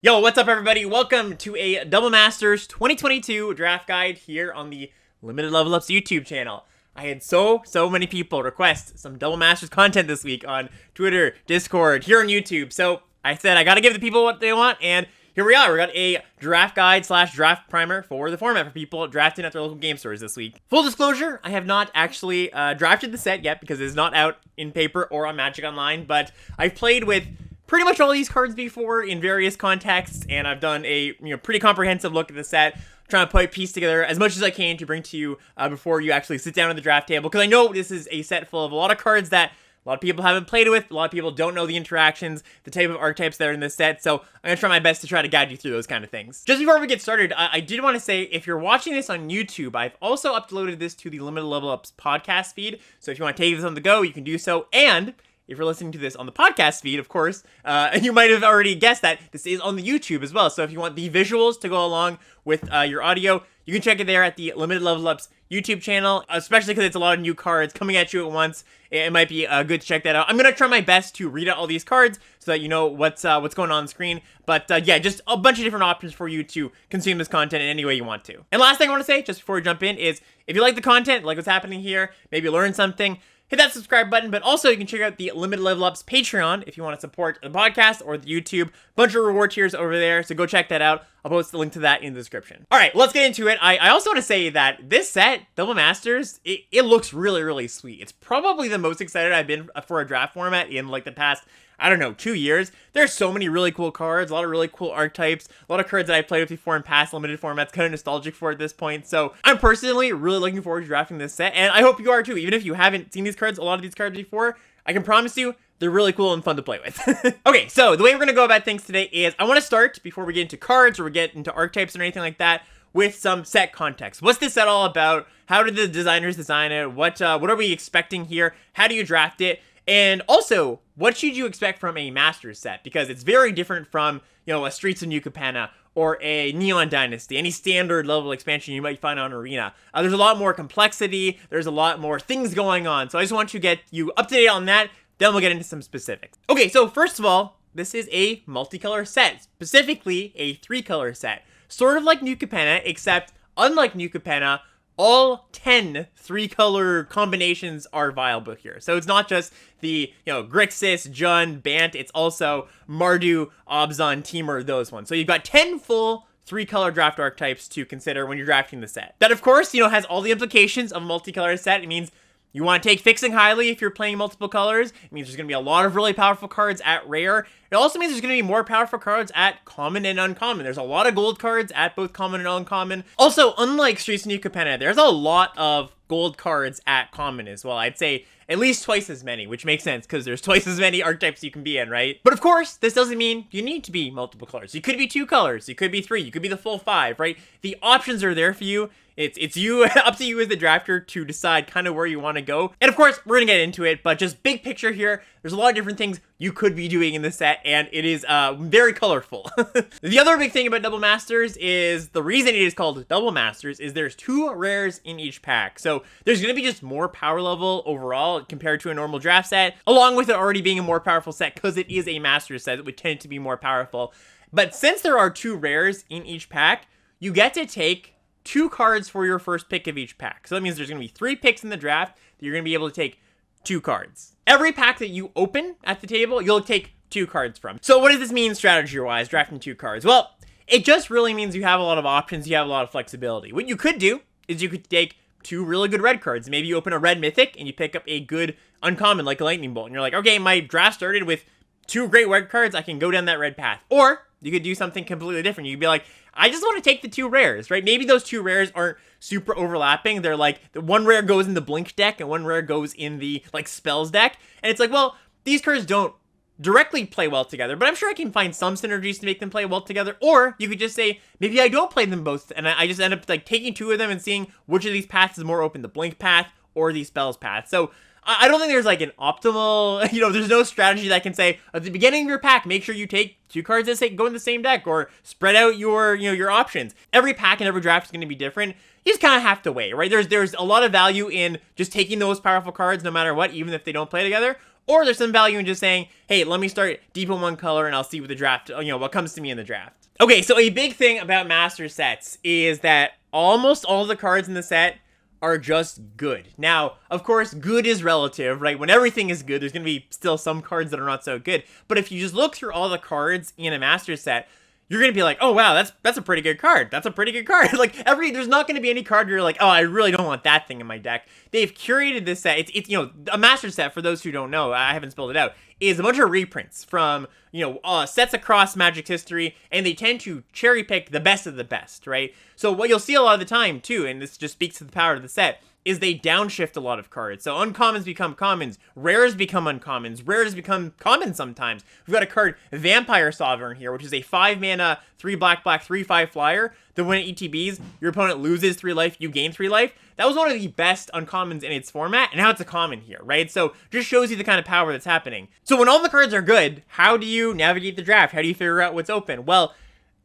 Yo, what's up everybody? Welcome to a Double Masters 2022 draft guide here on the Limited Level Ups YouTube channel. I had so many people request some Double Masters content this week on Twitter, Discord, here on YouTube. So I said I gotta give the people what they want, and here we are. We got a draft guide / draft primer for the format for people drafting at their local game stores this week. Full disclosure, I have not actually drafted the set yet because it's not out in paper or on Magic Online, but I've played with pretty much all these cards before in various contexts, and I've done a pretty comprehensive look at the set, trying to put a piece together as much as I can to bring to you before you actually sit down at the draft table, because I know this is a set full of a lot of cards that a lot of people haven't played with, a lot of people don't know the interactions, the type of archetypes that are in this set, so I'm going to try my best to try to guide you through those kind of things. Just before we get started, I did want to say, if you're watching this on YouTube, I've also uploaded this to the Limited Level Ups podcast feed, so if you want to take this on the go, you can do so, and if you're listening to this on the podcast feed, of course, and you might have already guessed that this is on the YouTube as well. So if you want the visuals to go along with your audio, you can check it there at the Limited Level Ups YouTube channel, especially because it's a lot of new cards coming at you at once. It might be good to check that out. I'm going to try my best to read out all these cards so that you know what's going on screen. But yeah, just a bunch of different options for you to consume this content in any way you want to. And last thing I want to say, just before we jump in, is if you like the content, like what's happening here, maybe learn something, hit that subscribe button, but also you can check out the Limited Level Ups Patreon if you want to support the podcast or the YouTube. Bunch of reward tiers over there, so go check that out. I'll post the link to that in the description. All right, let's get into it. I also want to say that this set, Double Masters, it looks really sweet. It's probably the most excited I've been for a draft format in like the past, I don't know, 2 years. There's so many really cool cards, a lot of really cool archetypes, a lot of cards that I've played with before in past limited formats, kind of nostalgic for at this point. So I'm personally really looking forward to drafting this set, and I hope you are too. Even if you haven't seen these cards, a lot of these cards before, I can promise you, they're really cool and fun to play with. Okay, so the way we're going to go about things today is I want to start, before we get into cards or we get into archetypes or anything like that, with some set context. What's this set all about? How did the designers design it? What are we expecting here? How do you draft it? And also, what should you expect from a Masters set? Because it's very different from, a Streets of New Capenna or a Neon Dynasty, any standard level expansion you might find on Arena. There's a lot more complexity, there's a lot more things going on, so I just want to get you up to date on that, then we'll get into some specifics. Okay, so first of all, this is a multicolor set, specifically a 3-color set. Sort of like New Capenna, except unlike New Capenna, all 10 3-color combinations are viable here. So it's not just the, Grixis, Jund, Bant, it's also Mardu, Obzon, Temur, those ones. So you've got 10 full 3-color draft archetypes to consider when you're drafting the set. That, of course, has all the implications of a multicolor set. It means you want to take fixing highly if you're playing multiple colors. It means there's going to be a lot of really powerful cards at rare. It also means there's going to be more powerful cards at common and uncommon. There's a lot of gold cards at both common and uncommon. Also, unlike Streets of New Capenna, there's a lot of gold cards at common as well. I'd say at least twice as many, which makes sense because there's twice as many archetypes you can be in, right? But of course, this doesn't mean you need to be multiple colors. You could be 2 colors, you could be 3, you could be the full 5, right? The options are there for you. It's you, up to you as the drafter to decide kind of where you want to go. And of course, we're going to get into it, but just big picture here, there's a lot of different things you could be doing in this set, and it is very colorful. The other big thing about Double Masters is, the reason it is called Double Masters is there's 2 rares in each pack. So there's going to be just more power level overall compared to a normal draft set, along with it already being a more powerful set because it is a Masters set. It would tend to be more powerful. But since there are 2 rares in each pack, you get to take 2 cards for your first pick of each pack. So that means there's going to be 3 picks in the draft that you're going to be able to take 2 cards. Every pack that you open at the table, you'll take 2 cards from. So what does this mean strategy-wise, drafting 2 cards? Well, it just really means you have a lot of options, you have a lot of flexibility. What you could do is you could take 2 really good red cards. Maybe you open a red mythic and you pick up a good uncommon like a lightning bolt. And you're like, okay, my draft started with 2 great red cards, I can go down that red path. Or you could do something completely different. You could be like, I just want to take the 2 rares, right? Maybe those 2 rares aren't super overlapping. They're like, the 1 rare goes in the blink deck and 1 rare goes in the spells deck. And it's like, well, these cards don't directly play well together, but I'm sure I can find some synergies to make them play well together. Or you could just say, maybe I don't play them both, and I just end up taking 2 of them and seeing which of these paths is more open, the blink path or the spells path. So I don't think there's an optimal, there's no strategy that can say at the beginning of your pack, make sure you take 2 cards that go in the same deck, or spread out your options. Every pack and every draft is going to be different. You just kind of have to weigh, right? There's a lot of value in just taking those powerful cards no matter what, even if they don't play together. Or there's some value in just saying, hey, let me start deep in one color and I'll see what the draft, what comes to me in the draft. Okay, so a big thing about master sets is that almost all the cards in the set are just good. Now, of course, good is relative, right? When everything is good, there's going to be still some cards that are not so good. But if you just look through all the cards in a master set, you're going to be like, oh, wow, that's a pretty good card. That's a pretty good card. Like, there's not going to be any card where you're like, oh, I really don't want that thing in my deck. They've curated this set. It's a master set, for those who don't know, I haven't spelled it out, is a bunch of reprints from, sets across Magic's history, and they tend to cherry pick the best of the best, right? So what you'll see a lot of the time, too, and this just speaks to the power of the set, is they downshift a lot of cards. So uncommons become commons, rares become uncommons, rares become commons sometimes. We've got a card, Vampire Sovereign here, which is a 5-mana, 3-black, 3/5 flyer. The when it ETBs, your opponent loses 3 life, you gain 3 life. That was one of the best uncommons in its format, and now it's a common here, right? So just shows you the kind of power that's happening. So when all the cards are good, how do you navigate the draft? How do you figure out what's open? Well,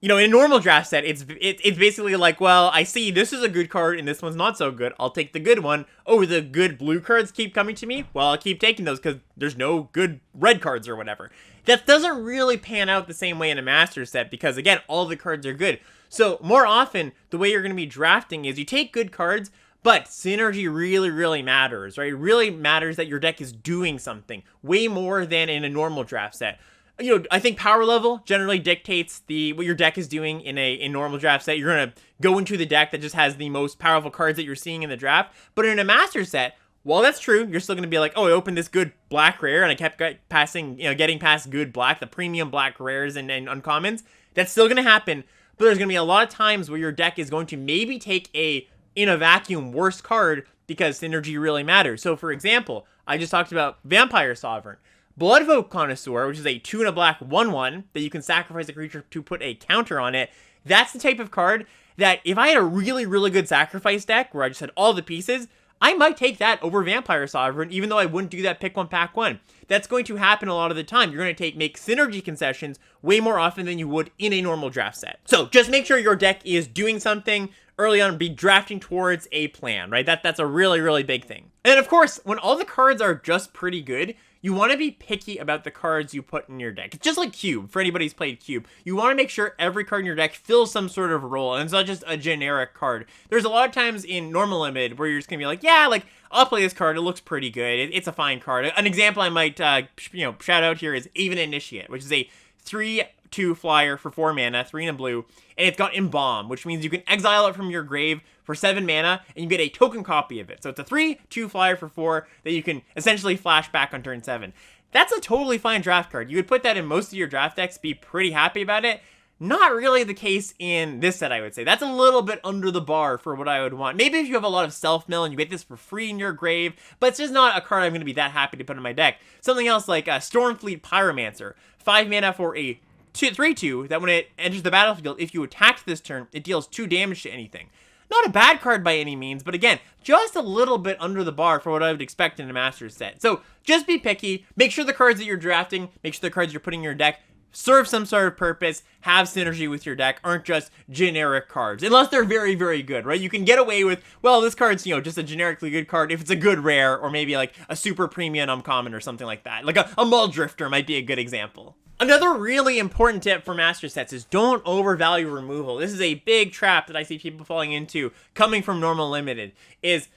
in a normal draft set, it's basically like, well, I see this is a good card and this one's not so good. I'll take the good one. Oh, the good blue cards keep coming to me? Well, I'll keep taking those because there's no good red cards or whatever. That doesn't really pan out the same way in a master set because, again, all the cards are good. So more often, the way you're going to be drafting is you take good cards, but synergy really, really matters, right? It really matters that your deck is doing something way more than in a normal draft set. I think power level generally dictates what your deck is doing in a normal draft set. You're going to go into the deck that just has the most powerful cards that you're seeing in the draft. But in a master set, while that's true, you're still going to be like, oh, I opened this good black rare and I kept getting past good black, the premium black rares and uncommons. That's still going to happen. But there's going to be a lot of times where your deck is going to maybe take in a vacuum, worse card because synergy really matters. So, for example, I just talked about Vampire Sovereign. Bloodvote Connoisseur, which is a 2 and a black 1/1 that you can sacrifice a creature to put a counter on it. That's the type of card that if I had a really, really good sacrifice deck where I just had all the pieces, I might take that over Vampire Sovereign, even though I wouldn't do that pick one, pack one. That's going to happen a lot of the time. You're going to make synergy concessions way more often than you would in a normal draft set. So just make sure your deck is doing something early on, be drafting towards a plan, right? That's a really, really big thing. And of course, when all the cards are just pretty good, you want to be picky about the cards you put in your deck. It's just like Cube, for anybody who's played Cube. You want to make sure every card in your deck fills some sort of role, and it's not just a generic card. There's a lot of times in normal limited where you're just going to be like, yeah, like, I'll play this card, it looks pretty good, it's a fine card. An example I might, shout out here is Aven Initiate, which is a 3/2 flyer for 4 mana, 3 and a blue, and it's got Embalm, which means you can exile it from your grave for 7 mana, and you get a token copy of it. So it's a 3/2 flyer for 4 that you can essentially flash back on turn 7. That's a totally fine draft card. You would put that in most of your draft decks, be pretty happy about it. Not really the case in this set, I would say. That's a little bit under the bar for what I would want. Maybe if you have a lot of self-mill and you get this for free in your grave, but it's just not a card I'm going to be that happy to put in my deck. Something else like Stormfleet Pyromancer, 5 mana for a 3/2 that when it enters the battlefield, if you attack this turn, it deals 2 damage to anything. Not a bad card by any means, but again, just a little bit under the bar for what I would expect in a Masters set. So just be picky, make sure the cards that you're drafting, make sure the cards you're putting in your deck serve some sort of purpose, have synergy with your deck, aren't just generic cards. Unless they're very, very good, right? You can get away with, well, this card's, just a generically good card if it's a good rare, or maybe like a super premium uncommon or something like that. Like a Mull Drifter might be a good example. Another really important tip for master sets is don't overvalue removal. This is a big trap that I see people falling into coming from normal limited is,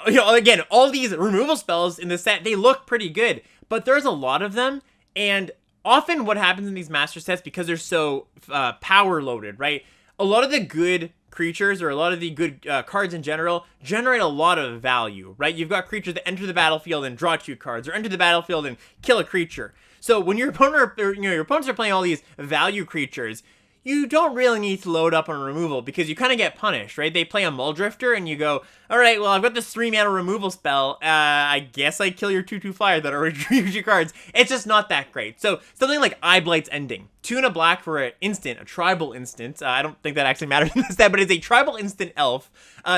again, all these removal spells in the set, they look pretty good, but there's a lot of them, and often what happens in these master sets, because they're so power loaded, right? A lot of the good creatures, or a lot of the good cards in general, generate a lot of value, right? You've got creatures that enter the battlefield and draw 2 cards, or enter the battlefield and kill a creature. So when your opponents are playing all these value creatures, you don't really need to load up on removal because you kind of get punished, right? They play a Mull Drifter and you go, all right, well, I've got this 3 mana removal spell. I guess I kill your 2/2 flyer that already drew your cards. It's just not that great. So something like Eyeblight's Ending. 2 and a black for an instant, a tribal instant. I don't think that actually matters in this set, but it's a tribal instant elf.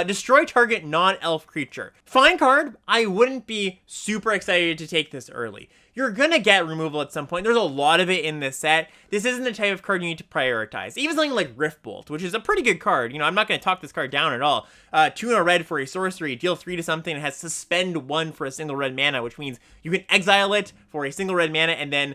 Destroy target non-elf creature. Fine card. I wouldn't be super excited to take this early. you're gonna get removal at some point. There's a lot of it in this set. This isn't the type of card you need to prioritize. Even something like Rift Bolt, which is a pretty good card. You know, I'm not gonna talk this card down at all. 2 in a red for a sorcery, deal 3 to something, and has suspend 1 for a single red mana, which means you can exile it for a single red mana, and then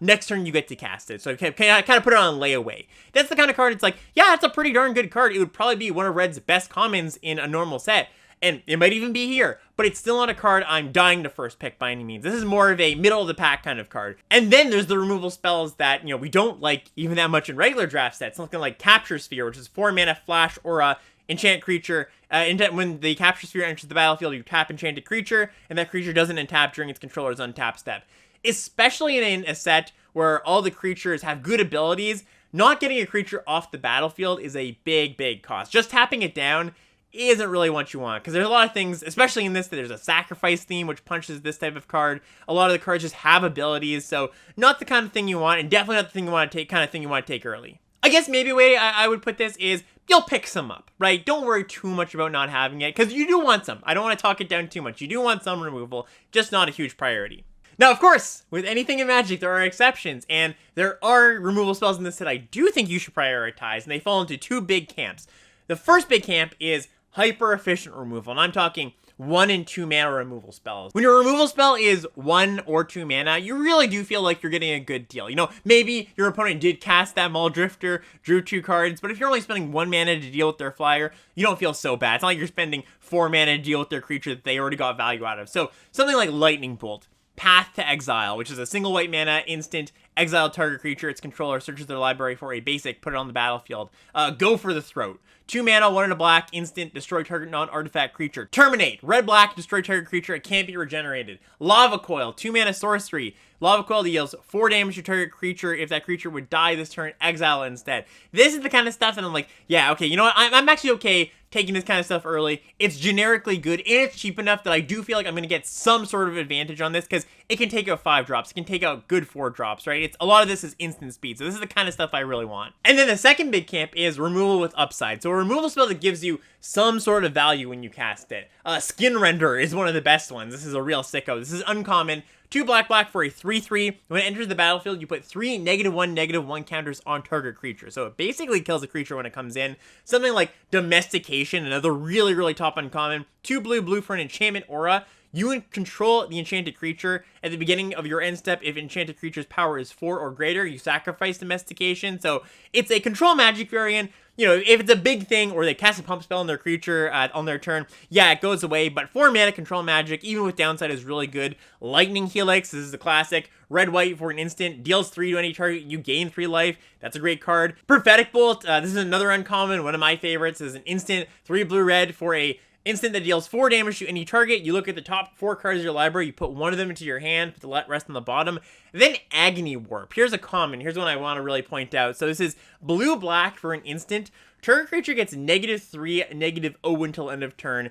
next turn you get to cast it. So you can kind of put it on layaway. That's the kind of card it's like, yeah, it's a pretty darn good card. It would probably be one of Red's best commons in a normal set. And it might even be here, but it's still not a card I'm dying to first pick by any means. This is more of a middle-of-the-pack kind of card. And then there's the removal spells that, you know, we don't like even that much in regular draft sets. Something like Capture Sphere, which is 4 mana flash aura, enchant creature. When the Capture Sphere enters the battlefield, you tap enchanted creature, and that creature doesn't untap during its controller's untap step. Especially in a set where all the creatures have good abilities, not getting a creature off the battlefield is a big, big cost. Just tapping it down isn't really what you want, because there's a lot of things, especially in this, that there's a sacrifice theme which punches this type of card. A lot of the cards just have abilities, so not the kind of thing you want, and definitely not the thing you want to take, kind of thing you want to take early. I guess maybe a way I would put this is you'll pick some up, right? Don't worry too much about not having it, because you do want some. I don't want to talk it down too much. You do want some removal, just not a huge priority. Now, of course, with anything in Magic, there are exceptions, and there are removal spells in this that I do think you should prioritize, and they fall into 2 big camps. The first big camp is hyper efficient removal, and I'm talking 1 and 2 mana removal spells. When your removal spell is 1 or 2 mana, you really do feel like you're getting a good deal. You know, maybe your opponent did cast that Maul Drifter, drew 2 cards, but if you're only spending 1 mana to deal with their flyer, you don't feel so bad. It's not like you're spending 4 mana to deal with their creature that they already got value out of. So something like Lightning Bolt, Path to Exile, which is a single white mana instant, exile target creature, its controller searches their library for a basic, put it on the battlefield. Go for the Throat. 2 mana, 1 and a black, instant, destroy target non-artifact creature. Terminate. Red-black, destroy target creature, it can't be regenerated. Lava Coil, 2 mana sorcery. Lava Coil deals 4 damage to target creature. If that creature would die this turn, exile it instead. This is the kind of stuff that I'm like, yeah, okay, you know what, I'm actually okay taking this kind of stuff early. It's generically good, and it's cheap enough that I do feel like I'm going to get some sort of advantage on this, because it can take out 5 drops. It can take out good 4 drops, right? A lot of this is instant speed, so this is the kind of stuff I really want. And then the second big camp is removal with upside. So a removal spell that gives you some sort of value when you cast it. Skin Render is one of the best ones. This is a real sicko. This is uncommon. 2 black for a 3/3. When it enters the battlefield, you put 3 -1/-1 counters on target creature. So it basically kills a creature when it comes in. Something like Domestication, another really, really top uncommon. 2 blue for an enchantment aura. You control the enchanted creature. At the beginning of your end step, if enchanted creature's power is 4 or greater, you sacrifice Domestication. So it's a control magic variant. You know, if it's a big thing, or they cast a pump spell on their creature on their turn, yeah, it goes away. But 4 mana control magic, even with downside, is really good. Lightning Helix, this is the classic. Red-white for an instant, deals 3 to any target, you gain 3 life. That's a great card. Prophetic Bolt, this is another uncommon, one of my favorites. This is an instant, 3 blue-red for a instant that deals 4 damage to any target. You look at the top 4 cards of your library, you put one of them into your hand, put the rest on the bottom. Then Agony Warp. Here's a common. Here's one I want to really point out. So this is blue-black for an instant. Target creature gets -3, -0 until end of turn.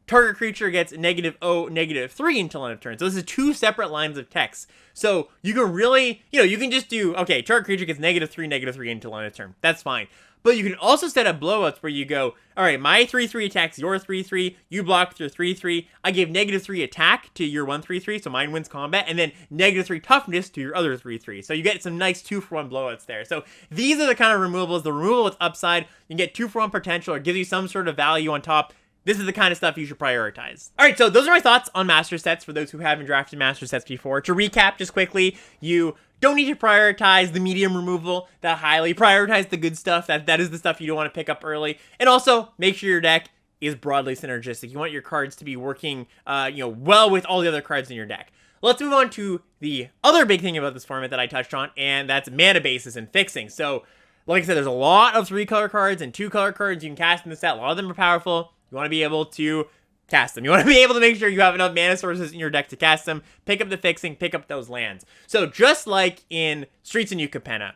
Target creature gets -0, -3 until end of turn. So this is 2 separate lines of text. So you can really, you know, you can just do, okay, target creature gets -3, -3 until end of turn. That's fine. But you can also set up blowouts where you go, all right, my 3/3 attacks your 3/3, you block with your 3/3, I give -3 attack to your 1/3/3, so mine wins combat, and then -3 toughness to your other 3/3. So you get some nice 2-for-1 blowouts there. So these are the kind of removals, the removal with upside, you can get 2-for-1 potential, or gives you some sort of value on top. This is the kind of stuff you should prioritize. All right, so those are my thoughts on Master Sets for those who haven't drafted Master Sets before. To recap just quickly, you don't need to prioritize the medium removal that highly. Prioritize the good stuff. That is the stuff you don't want to pick up early. And also, make sure your deck is broadly synergistic. You want your cards to be working well with all the other cards in your deck. Let's move on to the other big thing about this format that I touched on, and that's mana bases and fixing. So, like I said, there's a lot of 3-color cards and 2-color cards you can cast in the set. A lot of them are powerful. You want to be able to cast them. You want to be able to make sure you have enough mana sources in your deck to cast them, pick up the fixing, pick up those lands. So just like in Streets of New Capenna,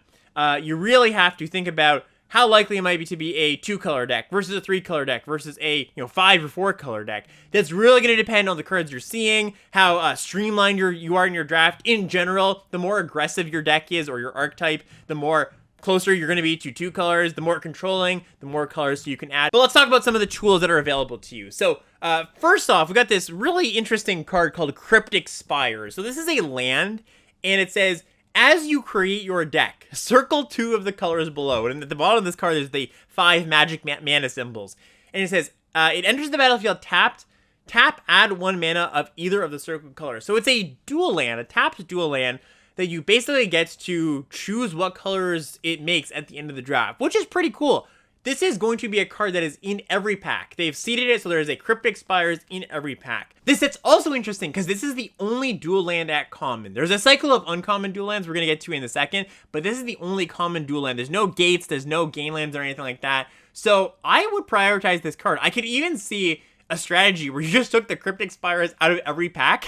you really have to think about how likely it might be to be a 2-color deck versus a 3-color deck versus a 5 or 4-color deck. That's really going to depend on the cards you're seeing, how streamlined you are in your draft. In general, the more aggressive your deck is or your archetype, the more closer you're going to be to 2 colors, the more controlling, the more colors you can add. But let's talk about some of the tools that are available to you. So first off, we got this really interesting card called Cryptic Spires. So this is a land, and it says, as you create your deck, circle 2 of the colors below. And at the bottom of this card, there's the 5 magic mana symbols. And it says, it enters the battlefield tapped. Tap, add 1 mana of either of the circled colors. So it's a dual land, a tapped dual land, that you basically get to choose what colors it makes at the end of the draft, which is pretty cool. This is going to be a card that is in every pack. They've seeded it, so there's a Cryptic Spires in every pack. This set's also interesting because this is the only dual land at common. There's a cycle of uncommon dual lands we're going to get to in a second, but this is the only common dual land. There's no gates, there's no game lands or anything like that. So I would prioritize this card. I could even see a strategy where you just took the Cryptic Spires out of every pack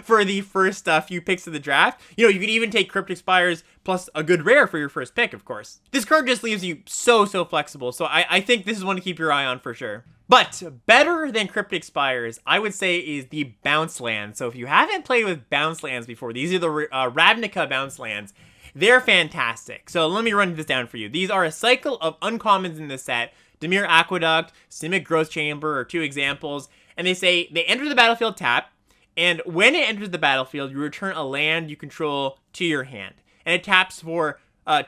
for the first few picks of the draft. You know, you could even take Cryptic Spires plus a good rare for your first pick, of course. This card just leaves you so flexible, so I think this is one to keep your eye on for sure. But better than Cryptic Spires, I would say, is the Bounce Land. So if you haven't played with Bounce Lands before, these are the Ravnica Bounce Lands. They're fantastic. So let me run this down for you. These are a cycle of uncommons in the set. Dimir Aqueduct, Simic Growth Chamber are 2 examples, and they say they enter the battlefield tap, and when it enters the battlefield, you return a land you control to your hand, and it taps for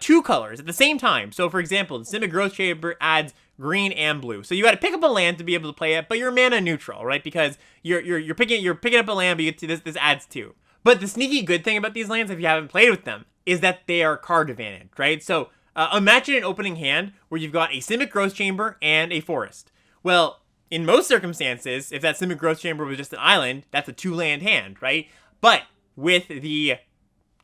2 colors at the same time. So, for example, the Simic Growth Chamber adds green and blue, so you got to pick up a land to be able to play it, but you're mana neutral, right? Because you're picking up a land, but you get to this adds 2. But the sneaky good thing about these lands, if you haven't played with them, is that they are card advantage, right? So imagine an opening hand where you've got a Simic Growth Chamber and a forest. Well, in most circumstances, if that Simic Growth Chamber was just an island, that's a 2-land hand, right? But with the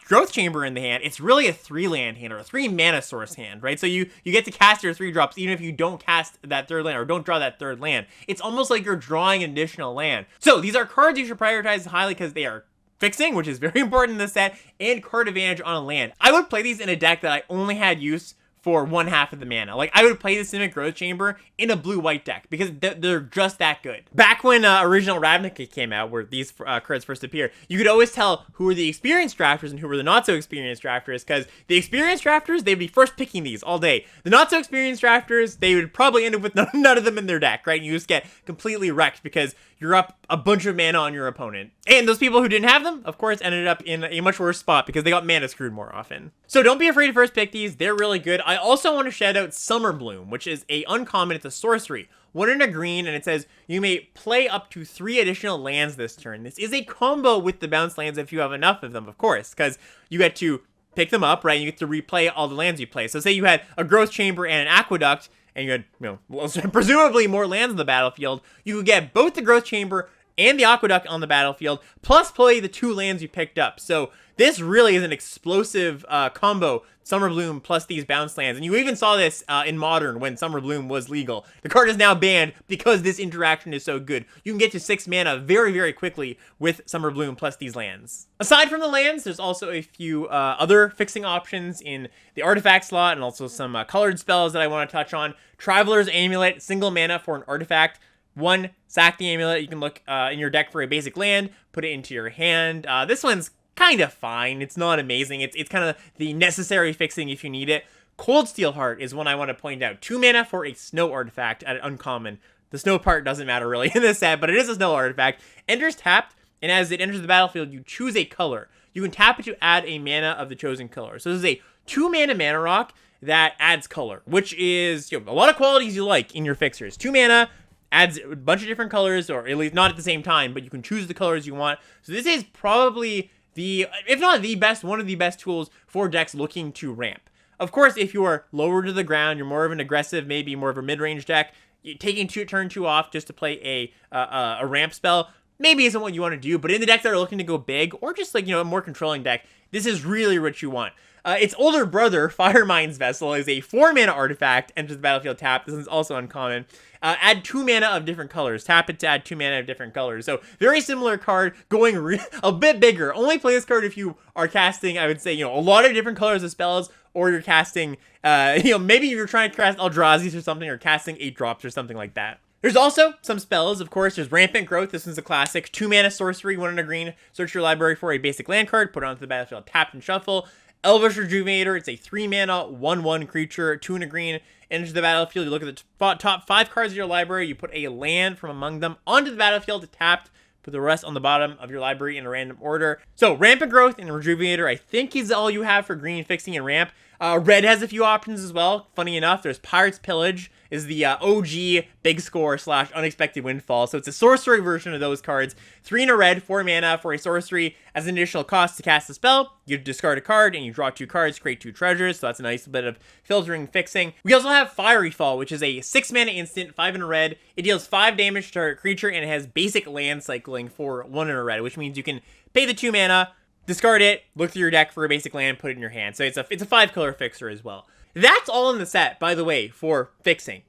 Growth Chamber in the hand, it's really a 3-land hand or a 3-mana source hand, right? So you get to cast your 3 drops even if you don't cast that 3rd land or don't draw that 3rd land. It's almost like you're drawing an additional land. So these are cards you should prioritize highly because they are fixing, which is very important in the set, and card advantage on a land. I would play these in a deck that I only had use for 1/2 of the mana. Like, I would play the Simic Growth Chamber in a blue-white deck because they're just that good. Back when original Ravnica came out, where these cards first appeared, you could always tell who were the experienced drafters and who were the not-so-experienced drafters, because the experienced drafters, they'd be first picking these all day. The not-so-experienced drafters, they would probably end up with none of them in their deck, right? And you just get completely wrecked because you're up a bunch of mana on your opponent. And those people who didn't have them, of course, ended up in a much worse spot because they got mana screwed more often. So don't be afraid to first pick these. They're really good. I also want to shout out Summer Bloom, which is a uncommon. It's a sorcery. 1 and a green, and it says you may play up to 3 additional lands this turn. This is a combo with the bounce lands if you have enough of them, of course, because you get to pick them up, right? And you get to replay all the lands you play. So say you had a Growth Chamber and an Aqueduct, and you had, presumably more lands on the battlefield, you could get both the Growth Chamber and the Aqueduct on the battlefield, plus play the 2 lands you picked up. So this really is an explosive combo, Summer Bloom plus these bounce lands. And you even saw this in Modern when Summer Bloom was legal. The card is now banned because this interaction is so good. You can get to 6 mana very quickly with Summer Bloom plus these lands. Aside from the lands, there's also a few other fixing options in the artifact slot, and also some colored spells that I want to touch on. Traveler's Amulet, single mana for an artifact. 1, sack the amulet. You can look in your deck for a basic land, put it into your hand. This one's kind of fine. It's not amazing. It's kind of the necessary fixing if you need it. Cold Steel Heart is one I want to point out. 2 mana for a snow artifact at uncommon. The snow part doesn't matter really in this set, but it is a snow artifact. Enters tapped, and as it enters the battlefield, you choose a color. You can tap it to add a mana of the chosen color. So this is a 2 mana rock that adds color, which is a lot of qualities you like in your fixers. 2 mana, adds a bunch of different colors, or at least not at the same time, but you can choose the colors you want. So this is probably the, if not the best, one of the best tools for decks looking to ramp. Of course, if you are lower to the ground, you're more of an aggressive, maybe more of a mid-range deck, taking turn 2 off just to play a ramp spell maybe isn't what you want to do, but in the decks that are looking to go big, or just like, a more controlling deck, this is really what you want. Its older brother, Firemind's Vessel, is a 4 mana artifact, enters the battlefield tapped. This one's also uncommon. Add 2 mana of different colors. Tap it to add 2 mana of different colors. So very similar card, going a bit bigger. Only play this card if you are casting, I would say, a lot of different colors of spells, or you're casting, maybe you're trying to cast Eldrazi's or something, or casting 8 drops or something like that. There's also some spells, of course. There's Rampant Growth. This one's a classic. 2 mana sorcery, 1 and a green. Search your library for a basic land card. Put it onto the battlefield, tapped and shuffle. Elvish Rejuvenator, it's a 3-mana, 1/1 creature, 2 and a green. Enters the battlefield, you look at the top 5 cards of your library, you put a land from among them onto the battlefield tapped, put the rest on the bottom of your library in a random order. So Rampant Growth and Rejuvenator, I think, is all you have for green fixing and ramp. Red has a few options as well. Funny enough, there's Pirate's Pillage, is the OG big score / unexpected windfall. So it's a sorcery version of those cards. 3 and a red, 4 mana for a sorcery. As an additional cost to cast a spell, you discard a card and you draw 2 cards, create 2 treasures. So that's a nice bit of filtering, fixing. We also have Fiery Fall, which is a 6 mana instant, 5 and a red. It deals 5 damage to a creature and it has basic land cycling for 1 and a red, which means you can pay the 2 mana, discard it, look through your deck for a basic land, put it in your hand. So it's a 5-color fixer as well. That's all in the set, by the way, for fixing.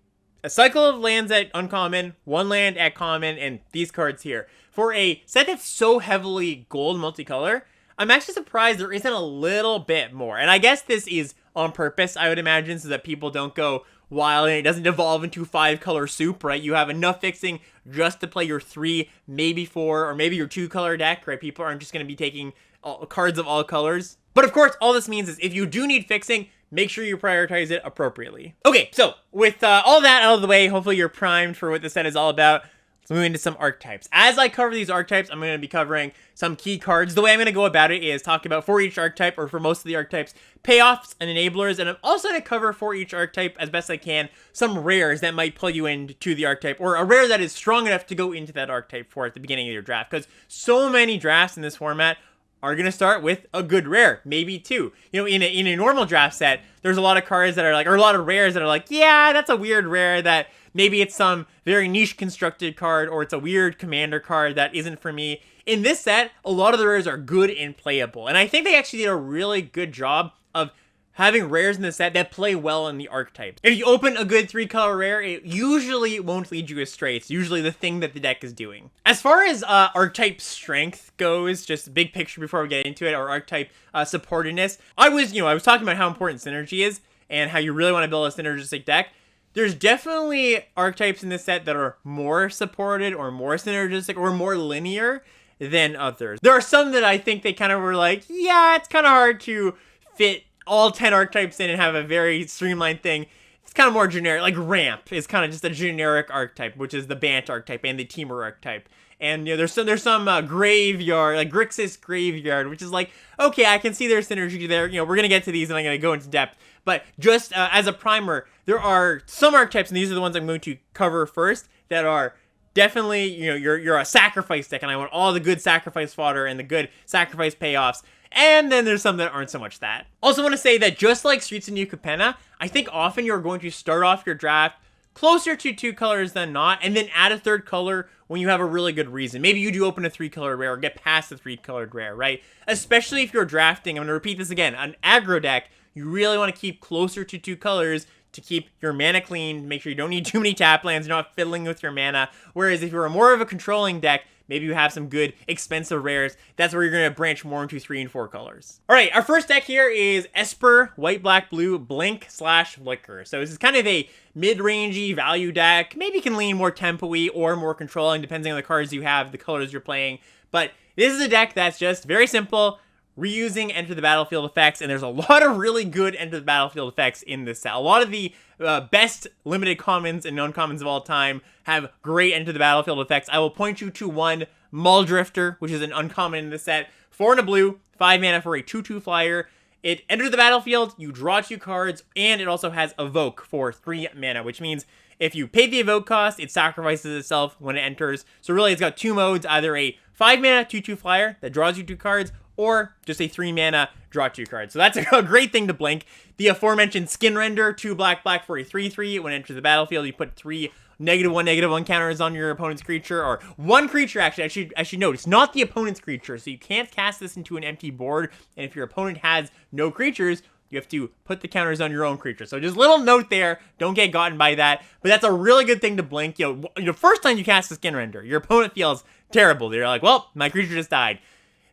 A cycle of lands at uncommon, 1 land at common, and these cards here. For a set that's so heavily gold multicolor, I'm actually surprised there isn't a little bit more. And I guess this is on purpose, I would imagine, so that people don't go wild and it doesn't devolve into 5-color soup, right? You have enough fixing just to play your 3, maybe 4, or maybe your 2-color deck, right? People aren't just going to be taking cards of all colors. But of course, all this means is if you do need fixing, make sure you prioritize it appropriately. Okay, so with all that out of the way, hopefully you're primed for what the set is all about. Let's move into some archetypes. As I cover these archetypes, I'm going to be covering some key cards. The way I'm going to go about it is talk about for each archetype, or for most of the archetypes, payoffs and enablers. And I'm also going to cover for each archetype, as best I can, some rares that might plug you into the archetype, or a rare that is strong enough to go into that archetype for at the beginning of your draft. Because so many drafts in this format are going to start with a good rare, maybe 2. You know, in a normal draft set, there's a lot of cards that are like, or a lot of rares that are like, yeah, that's a weird rare that maybe it's some very niche constructed card, or it's a weird commander card that isn't for me. In this set, a lot of the rares are good and playable. And I think they actually did a really good job of having rares in the set that play well in the archetypes. If you open a good 3-color rare, it usually won't lead you astray. It's usually the thing that the deck is doing. As far as archetype strength goes, just big picture before we get into it, or archetype supportedness, I was talking about how important synergy is and how you really want to build a synergistic deck. There's definitely archetypes in this set that are more supported or more synergistic or more linear than others. There are some that I think they kind of were like, yeah, it's kind of hard to fit all 10 archetypes in and have a very streamlined thing. It's kind of more generic. Like Ramp is kind of just a generic archetype, which is the Bant archetype and the Teamer archetype. And there's some Graveyard, like Grixis Graveyard, which is like, okay, I can see there's synergy there. We're gonna get to these and I'm gonna go into depth. But just as a primer, there are some archetypes, and these are the ones I'm going to cover first, that are definitely, you're a sacrifice deck, and I want all the good sacrifice fodder and the good sacrifice payoffs. And then there's some that aren't so much that. Also want to say that just like Streets of New Capenna, I think often you're going to start off your draft closer to 2 colors than not, and then add a 3rd color when you have a really good reason. Maybe you do open a 3-colored rare or get past the 3-colored rare, right? Especially if you're drafting, I'm going to repeat this again, an aggro deck, you really want to keep closer to 2 colors to keep your mana clean, make sure you don't need too many tap lands, you're not fiddling with your mana. Whereas if you're more of a controlling deck, maybe you have some good expensive rares, that's where you're going to branch more into 3 and 4 colors. Alright, our first deck here is Esper, white, black, blue, blink/flicker. So this is kind of a mid-rangey value deck. Maybe you can lean more tempo-y or more controlling, depending on the cards you have, the colors you're playing. But this is a deck that's just very simple, reusing enter the battlefield effects, and there's a lot of really good enter the battlefield effects in this set. A lot of the best limited commons and non-commons of all time have great enter the battlefield effects. I will point you to one, Muldrifter, which is an uncommon in the set. 4 and a blue, 5 mana for a 2/2 flyer. It enters the battlefield, you draw 2 cards, and it also has Evoke for 3 mana, which means if you pay the Evoke cost, it sacrifices itself when it enters. So really, it's got 2 modes, either a 5 mana 2/2 flyer that draws you 2 cards, or just a 3 mana draw 2 cards. So that's a great thing to blink. The aforementioned Skin Render, 2 black for a 3/3. When it enters the battlefield, you put 3 -1/-1 counters on your opponent's creature, or 1 creature, actually. I should note, it's not the opponent's creature, so you can't cast this into an empty board, and if your opponent has no creatures, you have to put the counters on your own creature. So just a little note there, don't get gotten by that, but that's a really good thing to blink. The first time you cast the Skin Render, your opponent feels terrible. They're like, well, my creature just died.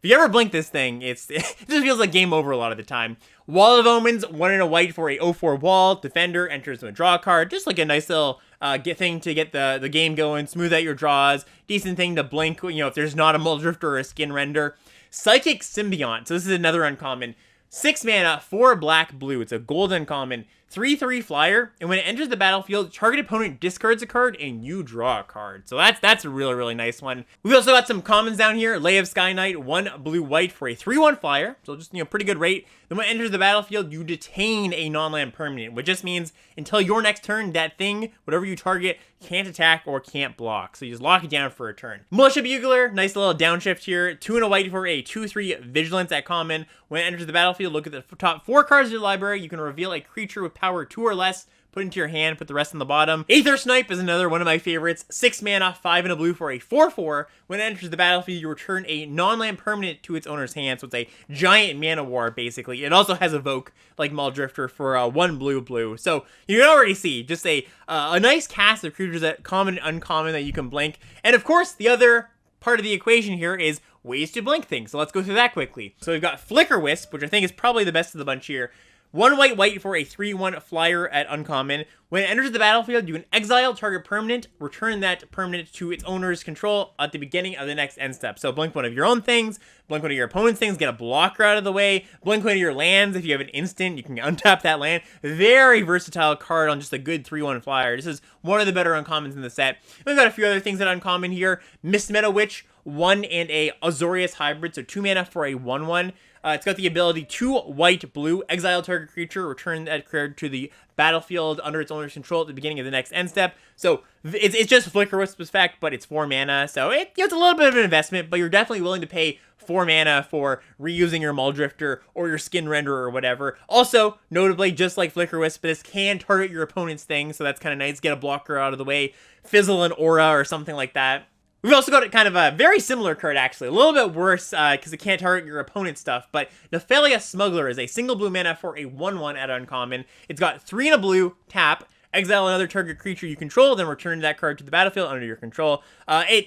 If you ever blink this thing, it just feels like game over a lot of the time. Wall of Omens, 1 and a white for a 0/4 wall. Defender enters with a draw card. Just like a nice little thing to get the game going, smooth out your draws. Decent thing to blink, if there's not a Muldrifter or a Skin Render. Psychic Symbiont. So this is another uncommon. 6 mana, 4 black blue. It's a gold uncommon, 3/3 flyer, and when it enters the battlefield, target opponent discards a card and you draw a card. So that's a really nice one. We've also got some commons down here. Lay of Sky Knight, 1 blue white for a 3/1 flyer. So just, pretty good rate. Then when it enters the battlefield, you detain a non-land permanent, which just means until your next turn, that thing, whatever you target, can't attack or can't block. So you just lock it down for a turn. Militia Bugler, nice little downshift here. 2 and a white for a 2/3 vigilance at common. When it enters the battlefield, look at the top 4 cards of your library. You can reveal a creature with power 2 or less, put into your hand, put the rest on the bottom. Aether Snipe is another one of my favorites. 6 mana, 5 and a blue for a 4/4. When it enters the battlefield, you return a non-land permanent to its owner's hand. So it's a giant mana war, basically. It also has Evoke, like Muldrifter, for 1 blue. So you can already see just a nice cast of creatures that common and uncommon that you can blink. And of course, the other part of the equation here is ways to blink things. So let's go through that quickly. So we've got Flicker Wisp, which I think is probably the best of the bunch here. 1 white for a 3/1 flyer at uncommon. When it enters the battlefield, you can exile target permanent, return that permanent to its owner's control at the beginning of the next end step. So blink one of your own things, blink one of your opponent's things, get a blocker out of the way, blink one of your lands. If you have an instant, you can untap that land. Very versatile card on just a good 3/1 flyer. This is one of the better uncommons in the set. We've got a few other things that are uncommon here. Mist Meadow Witch, 1 and a Azorius hybrid, so 2 mana for a 1/1. It's got the ability 2 white-blue, exile target creature, return that card to the battlefield under its owner's control at the beginning of the next end step. So it's just Flicker Wisp effect, but it's 4 mana. So it's a little bit of an investment, but you're definitely willing to pay 4 mana for reusing your Muldrifter or your Skin Renderer or whatever. Also, notably, just like Flicker Wisp, this can target your opponent's thing, so that's kind of nice. Get a blocker out of the way, fizzle an aura or something like that. We've also got kind of a very similar card, actually. A little bit worse, because it can't target your opponent's stuff, but Nephalia Smuggler is a single blue mana for a 1/1 at uncommon. It's got 3 and a blue, tap, exile another target creature you control, then return that card to the battlefield under your control.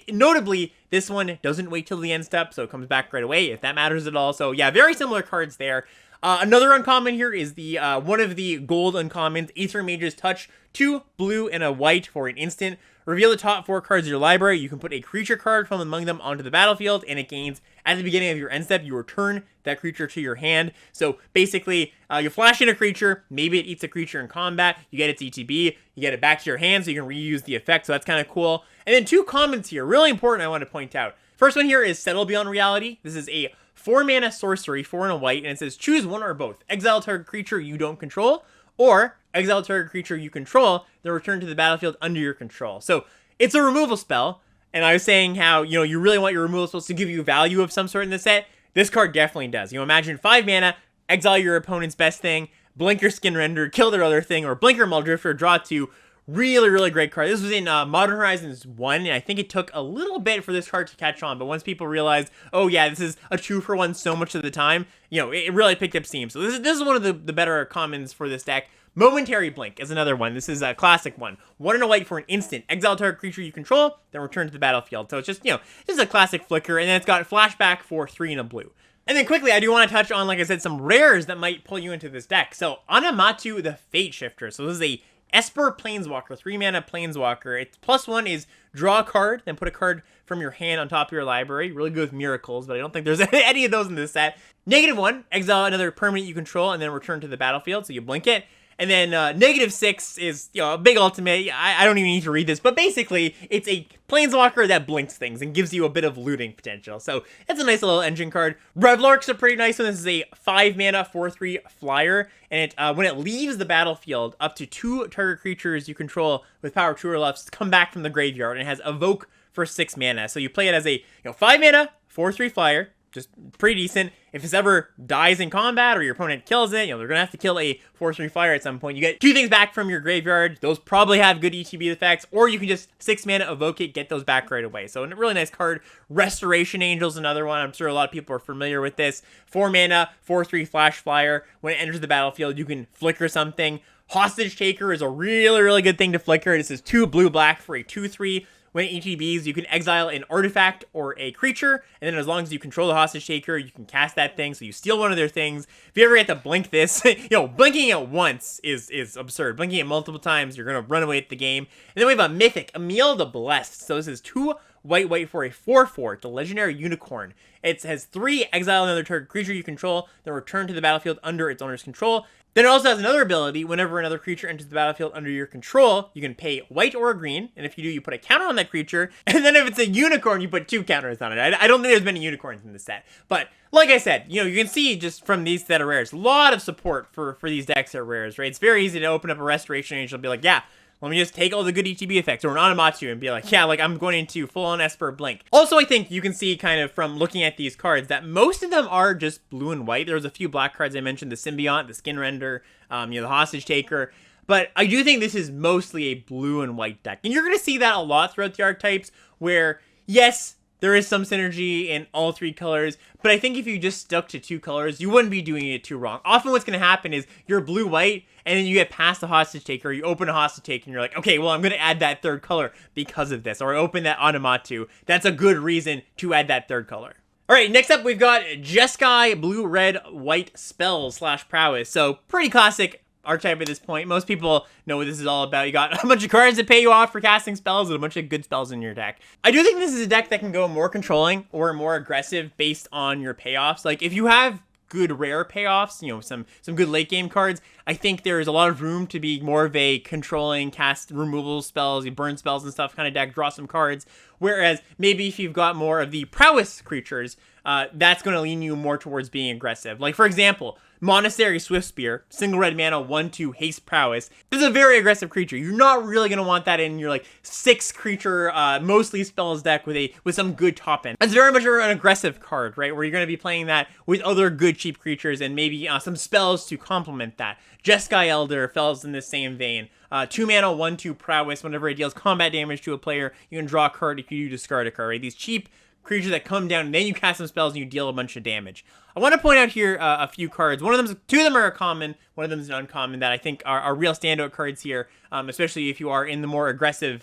Notably, this one doesn't wait till the end step, so it comes back right away, if that matters at all. So yeah, very similar cards there. Another uncommon here is the one of the gold uncommons, Aether Mage's Touch, 2 blue and a white for an instant. Reveal the top 4 cards of your library. You can put a creature card from among them onto the battlefield, and it gains, at the beginning of your end step, you return that creature to your hand. So basically, you flash in a creature, maybe it eats a creature in combat, you get its ETB, you get it back to your hand so you can reuse the effect, so that's kind of cool. And then 2 commons here, really important I want to point out. First one here is Settle Beyond Reality. This is a 4 mana sorcery, 4 and a white, and it says choose one or both. Exile target creature you don't control, or exile target creature you control, then return to the battlefield under your control. So it's a removal spell, and I was saying how, you really want your removal spells to give you value of some sort in the set. This card definitely does. Imagine 5 mana, exile your opponent's best thing, blink your Skin Render, kill their other thing, or blink your Muldrifter, draw 2. Really great card. This was in Modern Horizons 1, and I think it took a little bit for this card to catch on, but once people realized, oh yeah, this is a 2-for-1 so much of the time, it really picked up steam. So this is one of the better commons for this deck. Momentary Blink is another one. This is a classic one. 1 and a white for an instant. Exile target creature you control, then return to the battlefield. So it's just, this is a classic flicker, and then it's got Flashback for 3 and a blue. And then quickly, I do want to touch on, like I said, some rares that might pull you into this deck. So Anamatu the Fate Shifter. So this is a Esper Planeswalker, 3 mana Planeswalker. Its +1 is draw a card, then put a card from your hand on top of your library. Really good with miracles, but I don't think there's any of those in this set. -1, exile another permanent you control, and then return to the battlefield, so you blink it. And then -6 is, a big ultimate. I don't even need to read this, but basically, it's a Planeswalker that blinks things and gives you a bit of looting potential. So it's a nice little engine card. Revlark's a pretty nice one. This is a 5 mana 4/3 flyer, and when it leaves the battlefield, up to 2 target creatures you control with power 2 or less come back from the graveyard, and it has Evoke for 6 mana. So you play it as a 5 mana 4/3 flyer. Just pretty decent. If this ever dies in combat or your opponent kills it, they're gonna have to kill a 4/3 flyer at some point. You get 2 things back from your graveyard. Those probably have good ETB effects, or you can just 6 mana evoke it, get those back right away. So a really nice card. Restoration Angel's another one. I'm sure a lot of people are familiar with this. 4 mana, 4/3 flash flyer. When it enters the battlefield, you can flicker something. Hostage Taker is a really good thing to flicker. This is 2 blue-black for a 2/3. When ETBs, you can exile an artifact or a creature, and then as long as you control the Hostage Taker, you can cast that thing, so you steal one of their things. If you ever get to blink this, blinking it once is absurd. Blinking it multiple times, you're going to run away at the game. And then we have a Mythic, Emil the Blessed. So this is 2 white for a 4/4, the legendary unicorn. It has 3 exile another target creature you control, then return to the battlefield under its owner's control. Then it also has another ability. Whenever another creature enters the battlefield under your control, you can pay white or a green, and if you do, you put a counter on that creature. And then if it's a unicorn, you put 2 counters on it. I don't think there's many unicorns in this set, but like I said, you can see just from these set of rares, a lot of support for these decks are rares, right? It's very easy to open up a Restoration Angel and be like, yeah, let me just take all the good ETB effects, or an Onomatu, and be like, yeah, like I'm going into full-on Esper Blink. Also, I think you can see kind of from looking at these cards that most of them are just blue and white. There's a few black cards I mentioned, the Symbiont, the Skin Render, the Hostage Taker. But I do think this is mostly a blue and white deck. And you're going to see that a lot throughout the archetypes where, yes, there is some synergy in all 3 colors, but I think if you just stuck to 2 colors, you wouldn't be doing it too wrong. Often what's going to happen is you're blue-white, and then you get past the Hostage Taker, you open a Hostage Taker, and you're like, okay, well, I'm going to add that 3rd color because of this, or I open that Onomatu. That's a good reason to add that 3rd color. Alright, next up we've got Jeskai blue, red, white spells / prowess. So, pretty classic archetype at this point. Most people know what this is all about. You got a bunch of cards that pay you off for casting spells and a bunch of good spells in your deck. I do think this is a deck that can go more controlling or more aggressive based on your payoffs. Like, if you have good rare payoffs, some good late game cards, I think there's a lot of room to be more of a controlling, cast removal spells, you burn spells and stuff kind of deck, draw some cards. Whereas maybe if you've got more of the prowess creatures, that's going to lean you more towards being aggressive. Like, for example, Monastery Swiftspear, single red mana, 1/2 haste prowess. This is a very aggressive creature. You're not really going to want that in your like 6 creature, mostly spells deck with some good top end. That's very much an aggressive card, right? Where you're going to be playing that with other good cheap creatures and maybe some spells to complement that. Jeskai Elder falls in the same vein. 2 mana, 1/2 prowess. Whenever it deals combat damage to a player, you can draw a card if you discard a card, right? These cheap creatures that come down and then you cast some spells and you deal a bunch of damage. I want to point out here a few cards. 2 of them are common, one of them is an uncommon that I think are real standout cards here, especially if you are in the more aggressive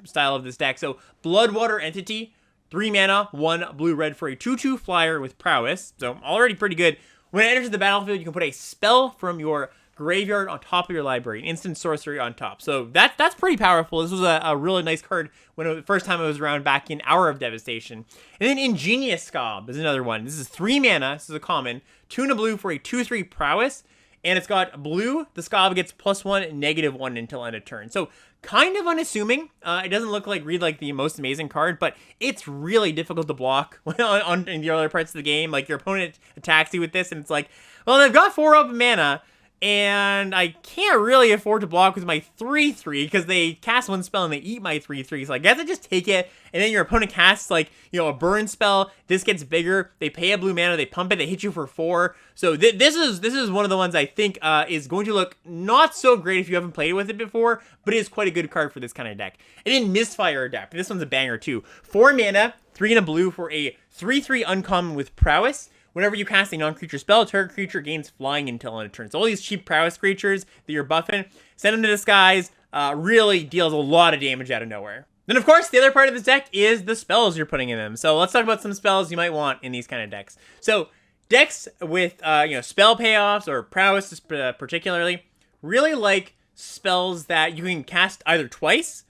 style of this deck. So Bloodwater Entity, 3 mana, 1 blue-red for a 2/2 flyer with prowess. So already pretty good. When it enters the battlefield, you can put a spell from your graveyard on top of your library, instant sorcery on top. So that's pretty powerful. This was a really nice card when the first time it was around back in Hour of Devastation. And then Ingenious Scob is another one. This is 3 mana, this is a common, 2 and a blue for a 2/3 prowess, and it's got blue, the Scob gets +1, -1 until end of turn. So kind of unassuming. It doesn't look like the most amazing card, but it's really difficult to block in the other parts of the game. Like, your opponent attacks you with this, and it's like, well, they've got 4 open mana, and I can't really afford to block with my 3/3 because they cast 1 spell and they eat my 3/3. So I guess I just take it, and then your opponent casts like, a burn spell. This gets bigger. They pay a blue mana. They pump it. They hit you for 4. So this is one of the ones I think is going to look not so great if you haven't played with it before, but it is quite a good card for this kind of deck. And then Misfire Adapt. This one's a banger too. 4 mana, 3 and a blue for a 3/3 uncommon with prowess. Whenever you cast a non-creature spell, target creature gains flying until end of turn. So all these cheap prowess creatures that you're buffing, send them to disguise, really deals a lot of damage out of nowhere. Then, of course, the other part of this deck is the spells you're putting in them. So let's talk about some spells you might want in these kind of decks. So decks with, spell payoffs or prowess particularly, really like spells that you can cast either twice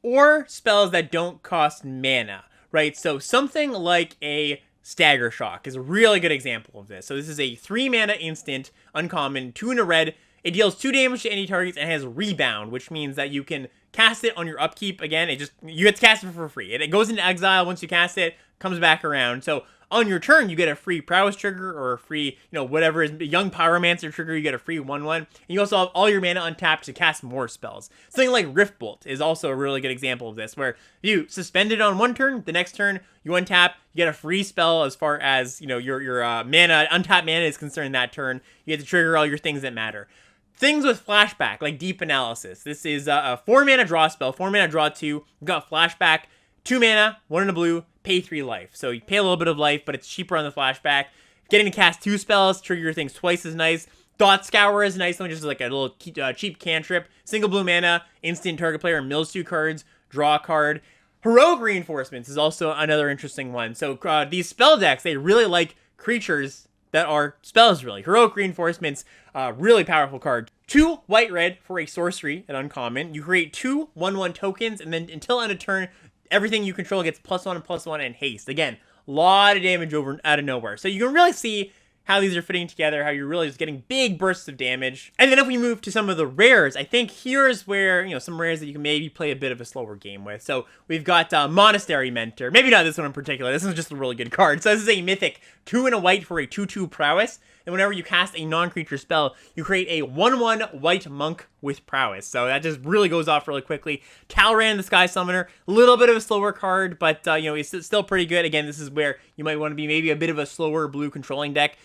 or spells that don't cost mana, right? So something like a Stagger Shock is a really good example of this. So this is a 3 mana instant, uncommon, 2 and a red. It deals 2 damage to any targets and has Rebound, which means that you can cast it on your upkeep again. You get to cast it for free. It goes into exile once you cast it, comes back around. So on your turn, you get a free prowess trigger or a free, whatever is Young Pyromancer trigger. You get a free 1/1. And you also have all your mana untapped to cast more spells. Something like Riftbolt is also a really good example of this, where you suspend it on one turn, the next turn you untap, you get a free spell as far as your mana, untapped mana is concerned that turn. You get to trigger all your things that matter. Things with flashback, like Deep Analysis. This is a 4 mana draw spell, 4 mana draw 2. You've got flashback, 2 mana, 1 in a blue, pay 3 life. So you pay a little bit of life, but it's cheaper on the flashback. Getting to cast 2 spells, trigger your things twice is nice. Thought Scour is nice, just like a little cheap cantrip. Single blue mana, instant target player mills 2 cards, draw a card. Heroic Reinforcements is also another interesting one. So these spell decks, they really like creatures that are spells, really. Heroic Reinforcements, really powerful card. 2 white-red for a sorcery, an uncommon. You create 2 1/1 tokens, and then until end of turn, everything you control gets +1 and haste. Again, a lot of damage over out of nowhere. So you can really see how these are fitting together, how you're really just getting big bursts of damage. And then if we move to some of the rares, I think here's where, you know, some rares that you can maybe play a bit of a slower game with. So we've got Monastery Mentor. Maybe not this one in particular. This one's just a really good card. So this is a mythic 2 and a white for a 2/2 prowess. And whenever you cast a non-creature spell, you create a 1/1 white monk with prowess. So that just really goes off really quickly. Talran, the Sky Summoner, a little bit of a slower card, but you know, it's still pretty good. Again, this is where you might want to be maybe a bit of a slower blue controlling deck.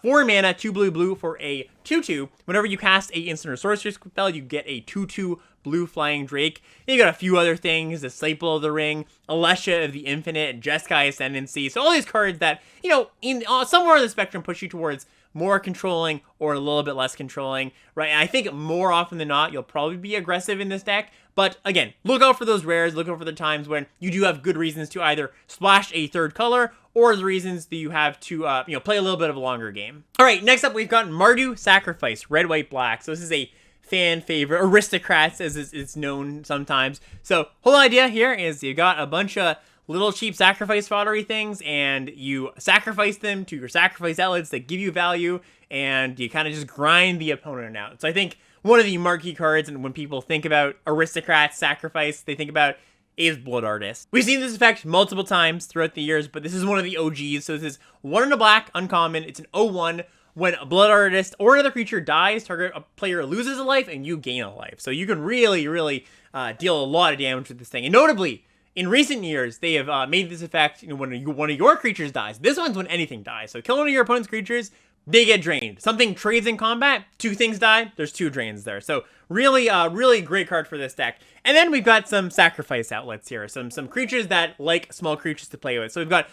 4 mana, 2 blue for a 2/2. Whenever you cast a instant or sorcery spell, you get a 2/2 blue flying drake. And you got a few other things: the Staple of the Ring, Alesha of the Infinite, Jeskai Ascendancy. So all these cards that, you know, in somewhere on the spectrum push you towards more controlling or a little bit less controlling, right? And I think more often than not, you'll probably be aggressive in this deck. But again, look out for those rares, look out for the times when you do have good reasons to either splash a third color or the reasons that you have to, you know, play a little bit of a longer game. All right, next up, we've got Mardu Sacrifice, red, white, black. So this is a fan favorite, Aristocrats as it's known sometimes. So whole idea here is you got a bunch of little cheap sacrifice foddery things, and you sacrifice them to your sacrifice outlets that give you value, and you kind of just grind the opponent out. So I think one of the marquee cards, and when people think about Aristocrats Sacrifice, they think about is Blood Artist. We've seen this effect multiple times throughout the years, but this is one of the OGs. So this is 1 and a black, uncommon. It's an 0/1. When a Blood Artist or another creature dies, target a player loses a life and you gain a life. So you can really deal a lot of damage with this thing. And notably, in recent years, they have made this effect, you know, when one of your creatures dies. This one's when anything dies. So kill one of your opponent's creatures, they get drained. Something trades in combat, 2 things die, there's 2 drains there. So really great card for this deck. And then we've got some sacrifice outlets here. Some creatures that like small creatures to play with. So we've got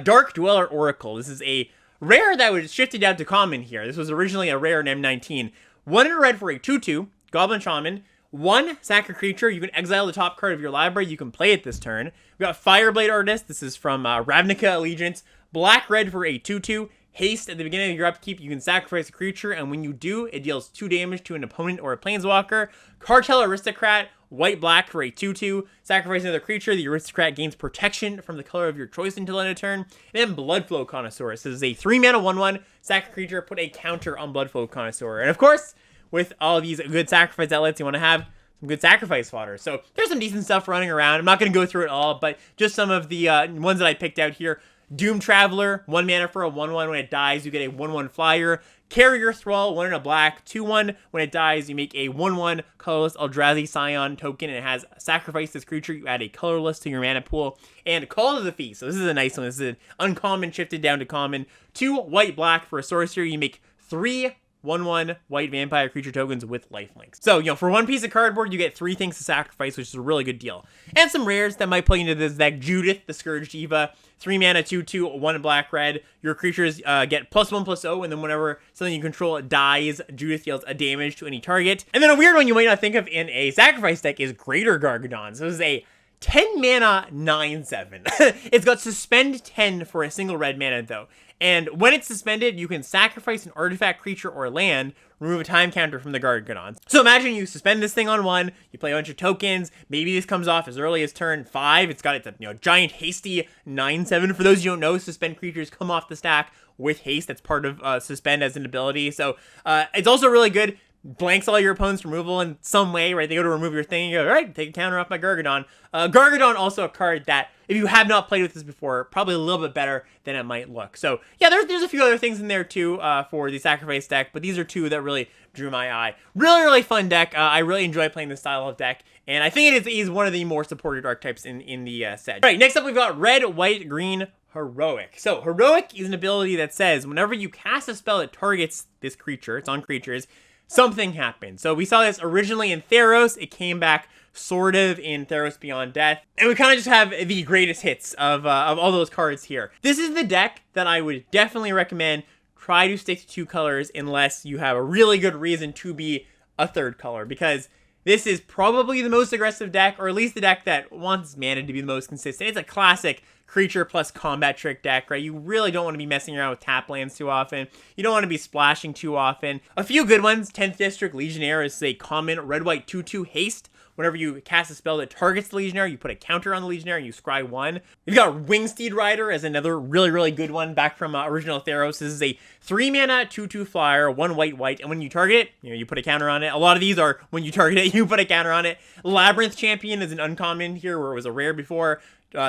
Dark Dweller Oracle. This is a rare that was shifted down to common here. This was originally a rare in M19. 1 and a red for a 2/2, Goblin Shaman. 1 sack a creature, you can exile the top card of your library, you can play it this turn. We got Fireblade Artist, this is from Ravnica Allegiance. Black-red for a 2/2, haste at the beginning of your upkeep, you can sacrifice a creature, and when you do, it deals 2 damage to an opponent or a planeswalker. Cartel Aristocrat, white-black for a 2/2, sacrifice another creature, the Aristocrat gains protection from the color of your choice until end of turn. And then Bloodflow Connoisseur, this is a 3 mana 1/1, sack a creature, put a counter on Bloodflow Connoisseur. And of course, with all these good sacrifice outlets, you want to have some good sacrifice fodder. So there's some decent stuff running around. I'm not going to go through it all, but just some of the ones that I picked out here. Doom Traveler, 1 mana for a 1/1. When it dies, you get a 1/1 flyer. Carrier Thrall, 1 and a black, 2/1. When it dies, you make a 1/1 colorless Eldrazi Scion token, and it has sacrifice this creature. You add a colorless to your mana pool. And Call of the Feast. So this is a nice one. This is an uncommon shifted down to common. 2 white-black for a sorcery. You make 3 1/1 white vampire creature tokens with lifelinks. So, you know, for 1 piece of cardboard, you get 3 things to sacrifice, which is a really good deal. And some rares that might play into this deck. Judith, the Scourge Diva, 3 mana, 2/2, 1 black, red. Your creatures get +1/+0, and then whenever something you control dies, Judith deals a damage to any target. And then a weird one you might not think of in a sacrifice deck is Greater Gargadon. So this is a 10 mana 9/7. It's got suspend 10 for a single red mana though. And when it's suspended, you can sacrifice an artifact, creature, or land, remove a time counter from the Gargadons. So imagine you suspend this thing on 1, you play a bunch of tokens, maybe this comes off as early as turn 5, it's got its giant hasty 9/7. For those you don't know, suspend creatures come off the stack with haste. That's part of suspend as an ability. So it's also really good. Blanks all your opponent's removal in some way, right? They go to remove your thing, you go, all right, take a counter off my Gargadon. Gargadon, also a card that, if you have not played with this before, probably a little bit better than it might look. So, yeah, there's a few other things in there, too, for the Sacrifice deck, but these are 2 that really drew my eye. Really fun deck. I really enjoy playing this style of deck, and I think it is one of the more supported archetypes in the set. All right, next up, we've got red, white, green, Heroic. So, Heroic is an ability that says, whenever you cast a spell that targets this creature, it's on creatures, something happened. So we saw this originally in Theros. It came back sort of in Theros Beyond Death. And we kind of just have the greatest hits of all those cards here. This is the deck that I would definitely recommend. Try to stick to 2 colors unless you have a really good reason to be a 3rd color, because this is probably the most aggressive deck, or at least the deck that wants mana to be the most consistent. It's a classic creature plus combat trick deck, right? You really don't want to be messing around with tap lands too often. You don't want to be splashing too often. A few good ones. 10th District Legionnaire is a common red-white 2/2 haste. whenever you cast a spell that targets the Legionnaire, you put a counter on the Legionnaire and you scry 1. We've got Wingsteed Rider as another really good one back from original Theros. This is a 3-mana 2/2 flyer, 1 white, and when you target it, you put a counter on it. A lot of these are when you target it, you put a counter on it. Labyrinth Champion is an uncommon here where it was a rare before.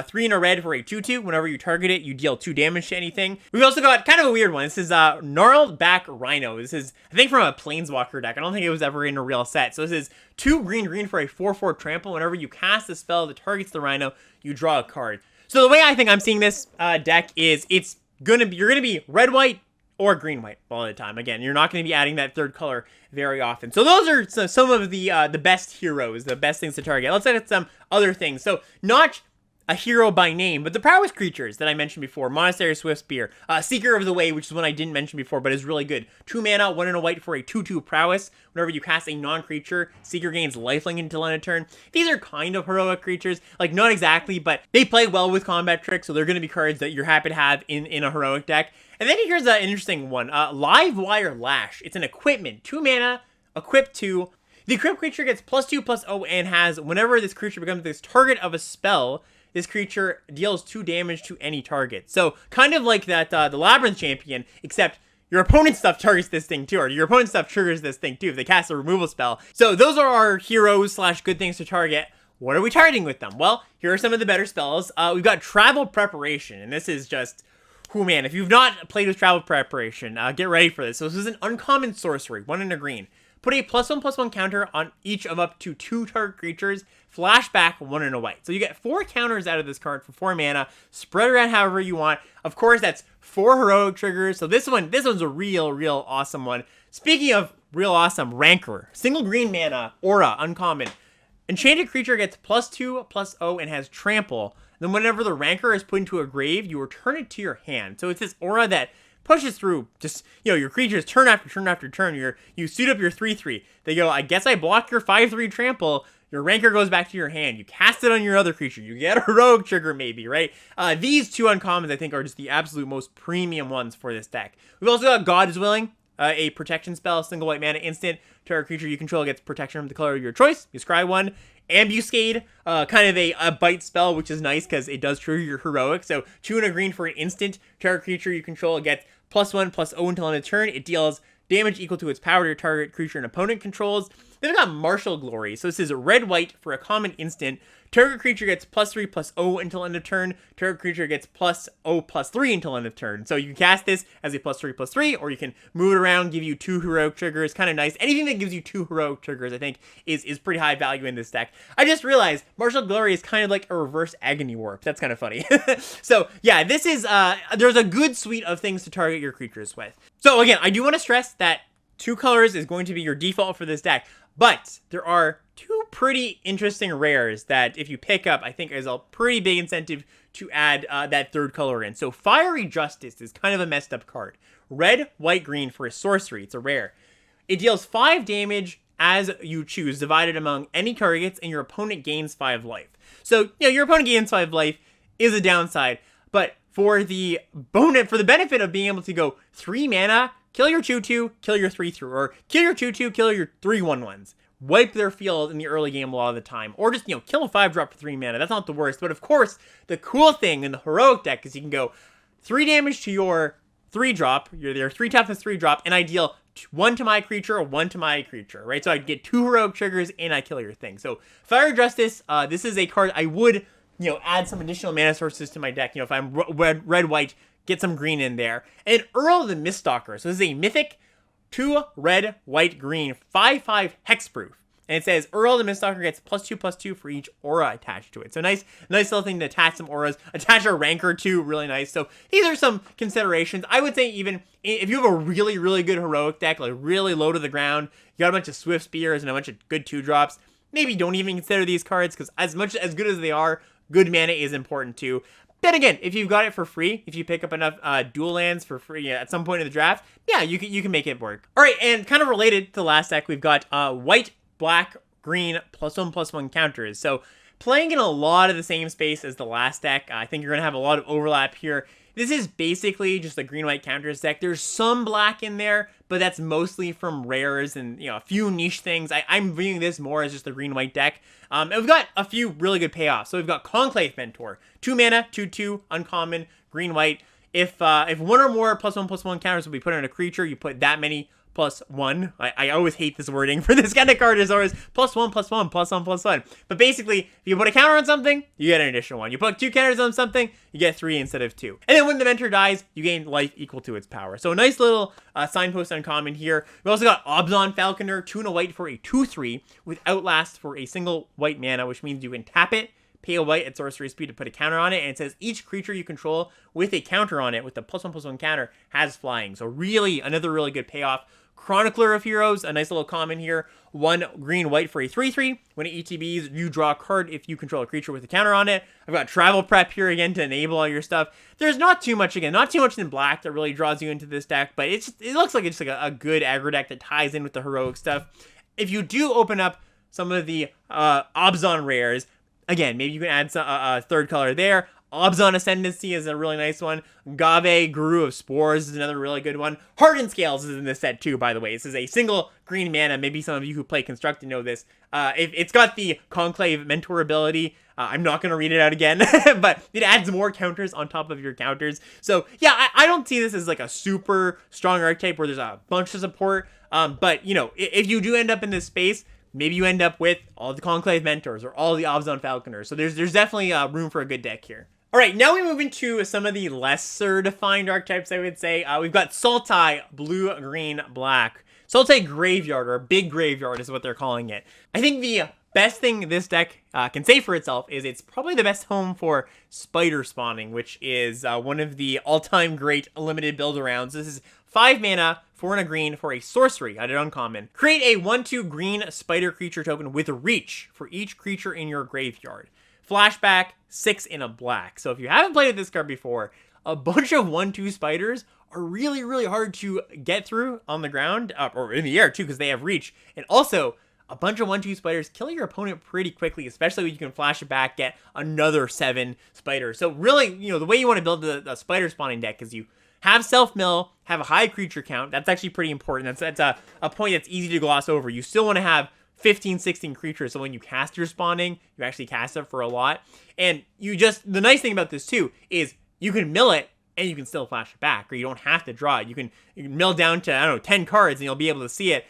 3 in a red for a 2/2. Whenever you target it, you deal 2 damage to anything. We've also got kind of a weird one. This is Gnarled Back Rhino. This is, I think, from a Planeswalker deck. I don't think it was ever in a real set. So this is 2 green for a 4/4 trample. Whenever you cast a spell that targets the Rhino, you draw a card. So the way I think I'm seeing this deck is you're gonna be red-white or green-white all the time. Again, you're not going to be adding that third color very often. So those are some of the best heroes, the best things to target. Let's look at some other things. So not a hero by name, but the prowess creatures that I mentioned before. Monastery Swiftspear, Seeker of the Way, which is one I didn't mention before, but is really good. 2 mana, 1 and a white for a 2/2 prowess. Whenever you cast a non-creature, Seeker gains lifelink until end of turn. These are kind of heroic creatures, like not exactly, but they play well with combat tricks, so they're going to be cards that you're happy to have in a heroic deck. And then here's an interesting one, Livewire Lash. It's an equipment, 2 mana, equip 2. The equipped creature gets +2/+0 and has, whenever this creature becomes this target of a spell, this creature deals 2 damage to any target. So kind of like that, the Labyrinth Champion, except your opponent's stuff targets this thing too, or your opponent's stuff triggers this thing too if they cast a removal spell. So those are our heroes / good things to target. What are we targeting with them? Well, here are some of the better spells. We've got Travel Preparation, and this is just, oh man, if you've not played with Travel Preparation, get ready for this. So this is an uncommon sorcery, 1 in a green. Put a +1/+1 counter on each of up to 2 target creatures. Flashback 1 in a white. So you get 4 counters out of this card for 4 mana. Spread around however you want. Of course, that's 4 heroic triggers. So this one's a real awesome one. Speaking of real awesome, Rancor. Single green mana, aura, uncommon. Enchanted creature gets +2/+0 and has trample. Then whenever the Rancor is put into a grave, you return it to your hand. So it's this aura that pushes through just, your creatures turn after turn after turn. You suit up your 3/3. They go, I guess I blocked your 5/3 trample. Your Rancor goes back to your hand. You cast it on your other creature. You get a heroic trigger maybe, right? These 2 uncommons I think are just the absolute most premium ones for this deck. We've also got God is Willing, a protection spell, single white mana instant. Target creature you control gets protection from the color of your choice. You scry 1. Ambuscade, kind of a bite spell, which is nice because it does trigger your heroic. So 2 and a green for an instant. Target creature you control gets +1/+0 until end of turn. It deals damage equal to its power to your target creature an opponent controls. Then we've got Martial Glory. So this is red-white for a common instant. Target creature gets +3/+0 until end of turn. Target creature gets +0/+3 until end of turn. So you can cast this as a +3/+3, or you can move it around, give you 2 heroic triggers. Kind of nice. Anything that gives you 2 heroic triggers, I think, is pretty high value in this deck. I just realized Martial Glory is kind of like a reverse Agony Warp. That's kind of funny. So yeah, this is there's a good suite of things to target your creatures with. So again, I do want to stress that 2 colors is going to be your default for this deck. But there are 2 pretty interesting rares that if you pick up, I think is a pretty big incentive to add that 3rd color in. So Fiery Justice is kind of a messed up card. Red, white, green for a sorcery. It's a rare. It deals 5 damage as you choose, divided among any targets, and your opponent gains 5 life. So, your opponent gains 5 life is a downside, but for the benefit of being able to go 3 mana, kill your 2/2, kill your 3/3, or kill your 2/2, kill your 3/1/1s. Wipe their field in the early game a lot of the time. Or just, kill a 5-drop for 3 mana. That's not the worst. But of course, the cool thing in the heroic deck is you can go 3 damage to your 3-drop, your 3 toughness 3-drop, and I deal 1 to my creature or 1 to my creature, right? So I get 2 heroic triggers and I kill your thing. So Fire Justice, this is a card I would, add some additional mana sources to my deck. If I'm red-white, get some green in there. And Earl the Miststalker. So this is a mythic 2 red, white, green, 5/5 hexproof. And it says Earl the Miststalker gets +2/+2 for each aura attached to it. So nice little thing to attach some auras. Attach a Rancor too, really nice. So these are some considerations. I would say even if you have a really good heroic deck, like really low to the ground, you got a bunch of Swift Spears and a bunch of good 2-drops, maybe don't even consider these cards because as good as they are, good mana is important too. Then again, if you've got it for free, if you pick up enough dual lands for free at some point in the draft, yeah, you can make it work. All right, and kind of related to the last deck, we've got white, black, green, +1/+1 counters. So playing in a lot of the same space as the last deck, I think you're going to have a lot of overlap here. This is basically just a green-white counters deck. There's some black in there, but that's mostly from rares and, a few niche things. I'm viewing this more as just a green-white deck. And we've got a few really good payoffs. So we've got Conclave Mentor, 2 mana, 2/2, uncommon, green-white. If one or more +1/+1 counters will be put on a creature, you put that many +1. I always hate this wording for this kind of card. Is always +1/+1, +1/+1. But basically, if you put a counter on something, you get an additional 1. You put 2 counters on something, you get 3 instead of 2. And then when the mentor dies, you gain life equal to its power. So a nice little signpost uncommon here. We also got Obzon Falconer, 2 and a white for a 2/3 with Outlast for a single white mana, which means you can tap it, pay a white at sorcery speed to put a counter on it, and it says each creature you control with a counter on it, with the +1/+1 counter, has flying. So really, another really good payoff. Chronicler of Heroes, a nice little common here. 1 green-white for a 3/3. When it ETBs, you draw a card if you control a creature with a counter on it. I've got Travel Prep here again to enable all your stuff. There's not too much in black that really draws you into this deck, but it looks like it's like a good aggro deck that ties in with the heroic stuff. If you do open up some of the Obzon rares, again, maybe you can add a third color there. Obzon Ascendancy is a really nice one. Gave, Guru of Spores is another really good one. Hardened Scales is in this set too, by the way. This is a single green mana. Maybe some of you who play Constructed know this. It's got the Conclave Mentor ability. I'm not going to read it out again, but it adds more counters on top of your counters. So yeah, I don't see this as like a super strong archetype where there's a bunch of support. But if you do end up in this space, maybe you end up with all the Conclave Mentors or all the Obzon Falconers. So there's definitely room for a good deck here. All right, now we move into some of the lesser defined archetypes, I would say. We've got Sultai, blue, green, black. Sultai Graveyard, or Big Graveyard is what they're calling it. I think the best thing this deck can say for itself is it's probably the best home for Spider Spawning, which is one of the all-time great limited build-arounds. This is 5 mana, 4 and a green for a sorcery at an uncommon. Create a 1/2 green spider creature token with reach for each creature in your graveyard. Flashback, 6 in a black. So if you haven't played with this card before, a bunch of 1/2 spiders are really, really hard to get through on the ground, or in the air too, because they have reach. And also, a bunch of 1/2 spiders kill your opponent pretty quickly, especially when you can flash it back, get another 7 spiders. So really, the way you want to build the spider spawning deck is you have self-mill, have a high creature count. That's actually pretty important. That's a point that's easy to gloss over. You still want to have 15, 16 creatures, so when you cast your spawning, you actually cast it for a lot. And the nice thing about this too is you can mill it and you can still flash it back, or you don't have to draw it. You can mill down to, 10 cards and you'll be able to see it.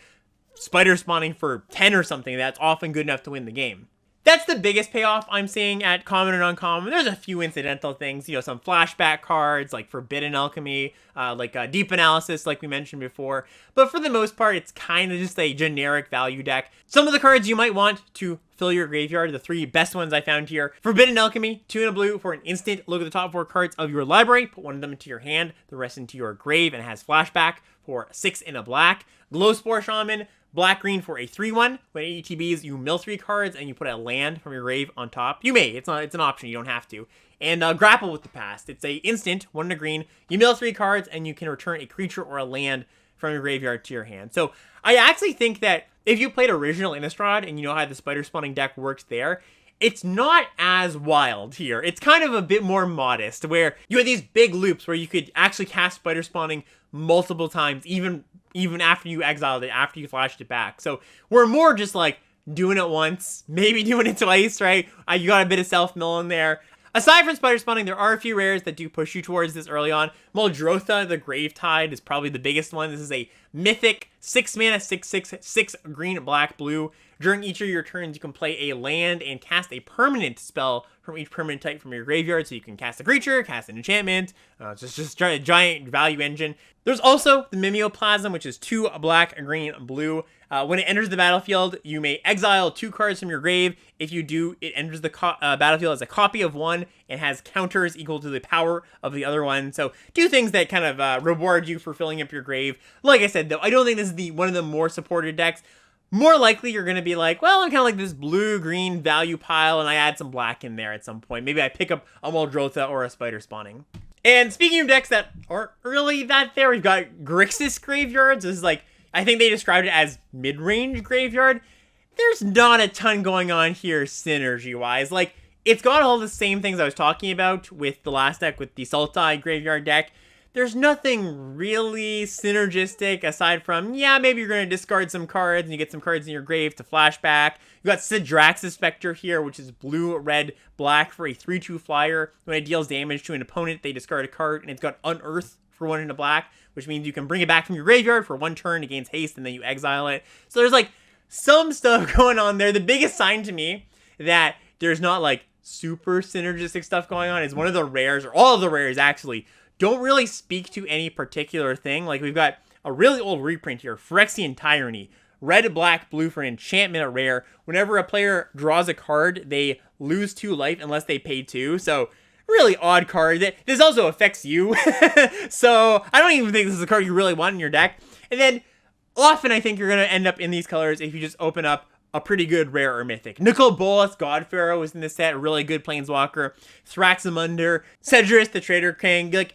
Spider spawning for 10 or something, that's often good enough to win the game. That's the biggest payoff I'm seeing at common and uncommon. There's a few incidental things, some flashback cards like Forbidden Alchemy, like Deep Analysis, like we mentioned before. But for the most part, it's kind of just a generic value deck. Some of the cards you might want to fill your graveyard, the 3 best ones I found here. Forbidden Alchemy, 2 and a blue for an instant. Look at the top 4 cards of your library, put one of them into your hand, the rest into your grave, and it has flashback for 6 in a black. Glowspore Shaman, black-green for a 3/1. When ETBs, you mill 3 cards and you put a land from your grave on top. You may. It's an option. You don't have to. And Grapple with the Past. It's a instant, 1 and a green. You mill 3 cards and you can return a creature or a land from your graveyard to your hand. So I actually think that if you played original Innistrad and you know how the spider spawning deck works there, it's not as wild here. It's kind of a bit more modest, where you have these big loops where you could actually cast spider spawning multiple times, even after you exiled it, after you flashed it back. So we're more just like doing it once, maybe doing it twice, right? You got a bit of self-mill in there. Aside from spider spawning, there are a few rares that do push you towards this early on. Muldrotha, the Gravetide, is probably the biggest one. This is a mythic 6 mana, 6/6 green, black, blue. During each of your turns, you can play a land and cast a permanent spell from each permanent type from your graveyard. So you can cast a creature, cast an enchantment. It's just a giant value engine. There's also the Mimeoplasm, which is 2 black, green, blue. When it enters the battlefield, you may exile 2 cards from your grave. If you do, it enters the battlefield as a copy of one and has counters equal to the power of the other one. So do things that kind of reward you for filling up your grave. Like I said, though, I don't think this is one of the more supported decks. More likely, you're going to be like, well, I'm kind of like this blue-green value pile, and I add some black in there at some point. Maybe I pick up a Muldrotha or a Spider Spawning. And speaking of decks that aren't really that fair, we've got Grixis Graveyards. This is like, I think they described it as mid-range graveyard. There's not a ton going on here synergy-wise. Like, it's got all the same things I was talking about with the last deck, with the Sultai Graveyard deck. there's nothing really synergistic aside from, yeah, maybe you're going to discard some cards and you get some cards in your grave to flashback. You got Sidrax's Spectre here, which is blue, red, black for a 3/2 flyer. When it deals damage to an opponent, they discard a card, and it's got Unearth for 1 in a black, which means you can bring it back from your graveyard for 1 turn, it gains haste, and then you exile it. So there's like some stuff going on there. The biggest sign to me that there's not like super synergistic stuff going on is one of the rares, or all of the rares actually, don't really speak to any particular thing. Like we've got a really old reprint here, Phyrexian Tyranny. Red, black, blue for an enchantment at rare. Whenever a player draws a card, they lose 2 life unless they pay 2. So really odd card. This also affects you. So I don't even think this is a card you really want in your deck. And then often I think you're going to end up in these colors if you just open up a pretty good rare or mythic. Nicol Bolas, Godpharaoh is in this set, really good planeswalker. Thraxamunder, Cedrus, the Trader King. Like,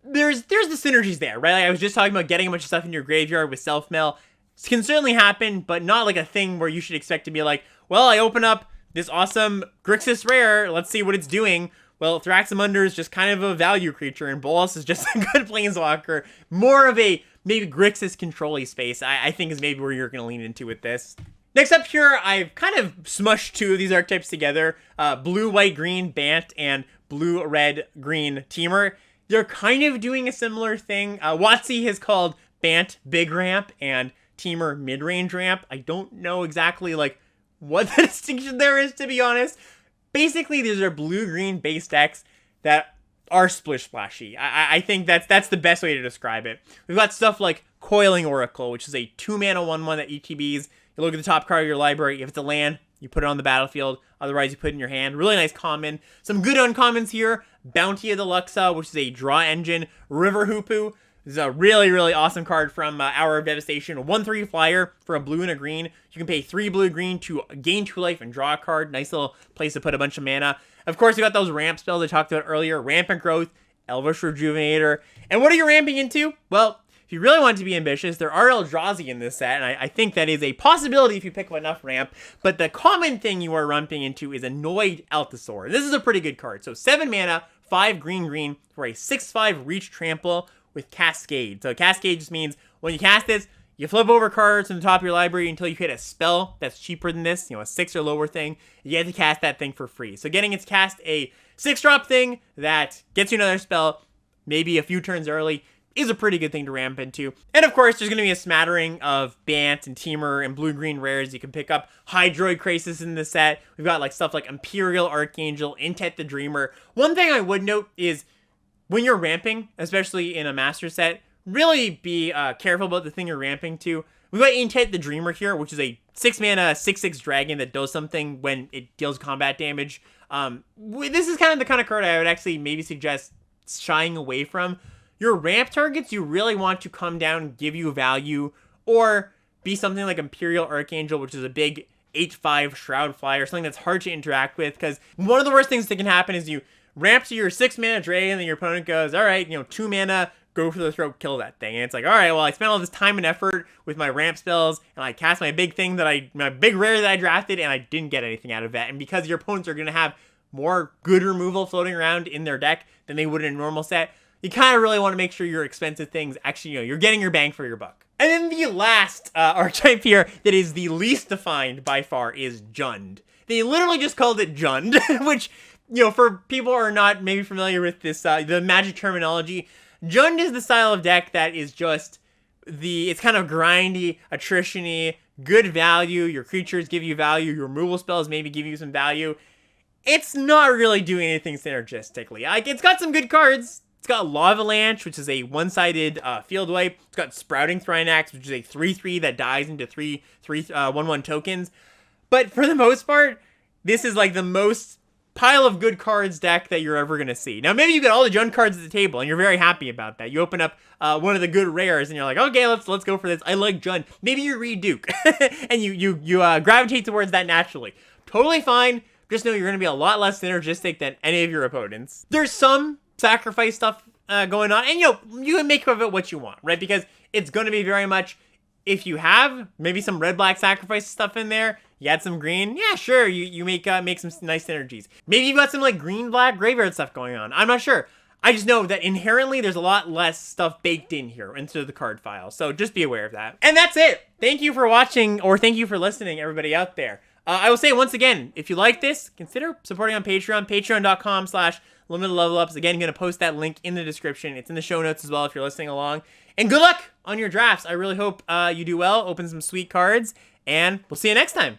there's the synergies there, right? Like I was just talking about getting a bunch of stuff in your graveyard with self-mill. It can certainly happen, but not like a thing where you should expect to be like, well, I open up this awesome Grixis rare, let's see what it's doing. Well, Thraxamunder is just kind of a value creature, and Bolas is just a good planeswalker. More of a maybe Grixis control-y space, I think is maybe where you're going to lean into with this. Next up here, I've kind of smushed 2 of these archetypes together. Blue, white, green, Bant, and blue, red, green, Temur. They're kind of doing a similar thing. WotC has called Bant Big Ramp and Temur Mid-Range Ramp. I don't know exactly like what the distinction there is, to be honest. Basically, these are blue-green base decks that are splish-splashy. I think that's the best way to describe it. We've got stuff like Coiling Oracle, which is a 2-mana 1/1 that ETBs. You look at the top card of your library. If it's a land, you put it on the battlefield. Otherwise, you put it in your hand. Really nice common. Some good uncommons here. Bounty of the Luxa, which is a draw engine. River Hoopu. This is a really, really awesome card from Hour of Devastation. A 1/3 flyer for a blue and a green. You can pay 3 blue, green to gain 2 life and draw a card. Nice little place to put a bunch of mana. Of course, you got those ramp spells I talked about earlier. Rampant Growth, Elvish Rejuvenator. And what are you ramping into? Well, if you really want to be ambitious, there are Eldrazi in this set, and I think that is a possibility if you pick up enough ramp. But the common thing you are ramping into is Annoyed Altasaur. This is a pretty good card. So 7 mana, 5 green, green for a 6/5 reach trample with Cascade. So Cascade just means when you cast this, you flip over cards from the top of your library until you hit a spell that's cheaper than this, a 6 or lower thing. You get to cast that thing for free. So getting it to cast a 6-drop thing that gets you another spell, maybe a few turns early, is a pretty good thing to ramp into. And of course, there's going to be a smattering of Bant and Temur and blue-green rares. You can pick up Hydroid Krasis in the set. We've got like stuff like Imperial Archangel, Intet the Dreamer. One thing I would note is when you're ramping, especially in a master set, really be careful about the thing you're ramping to. We've got Intet the Dreamer here, which is a 6-mana, 6/6 dragon that does something when it deals combat damage. This is kind of the kind of card I would actually maybe suggest shying away from. Your ramp targets, you really want to come down, give you value, or be something like Imperial Archangel, which is a big 8/5 Shroud Flyer, something that's hard to interact with, because one of the worst things that can happen is you ramp to your 6-mana dragon, and then your opponent goes, all right, 2 mana, go for the throat, kill that thing. And it's like, all right, well, I spent all this time and effort with my ramp spells, and I cast my big thing my big rare that I drafted, and I didn't get anything out of that. And because your opponents are going to have more good removal floating around in their deck than they would in a normal set, you kind of really want to make sure your expensive things actually, you're getting your bang for your buck. And then the last archetype here that is the least defined by far is Jund. They literally just called it Jund, which, for people who are not maybe familiar with this, the Magic terminology, Jund is the style of deck that is just it's kind of grindy, attrition-y, good value. Your creatures give you value. Your removal spells maybe give you some value. It's not really doing anything synergistically. Like, it's got some good cards. It's got Lavalanche, which is a one-sided field wipe. It's got Sprouting Thrynax, which is a 3/3 that dies into 3 1/1 tokens. But for the most part, this is like the most pile of good cards deck that you're ever going to see. Now, maybe you get all the Jund cards at the table, and you're very happy about that. You open up one of the good rares, and you're like, okay, let's go for this. I like Jund. Maybe you read Duke, and you gravitate towards that naturally. Totally fine. Just know you're going to be a lot less synergistic than any of your opponents. There's some sacrifice stuff going on, and you can make of it what you want, right? Because it's going to be very much, if you have maybe some red-black sacrifice stuff in there, you add some green, yeah, sure, you make some nice synergies. Maybe you've got some like green-black graveyard stuff going on. I'm not sure. I just know that inherently there's a lot less stuff baked in here into the card file. So just be aware of that. And that's it. Thank you for watching, or thank you for listening, everybody out there. I will say once again, if you like this, consider supporting on Patreon, patreon.com/limitedlevelups. Again, I'm going to post that link in the description. It's in the show notes as well if you're listening along. And good luck on your drafts. I really hope you do well, open some sweet cards, and we'll see you next time.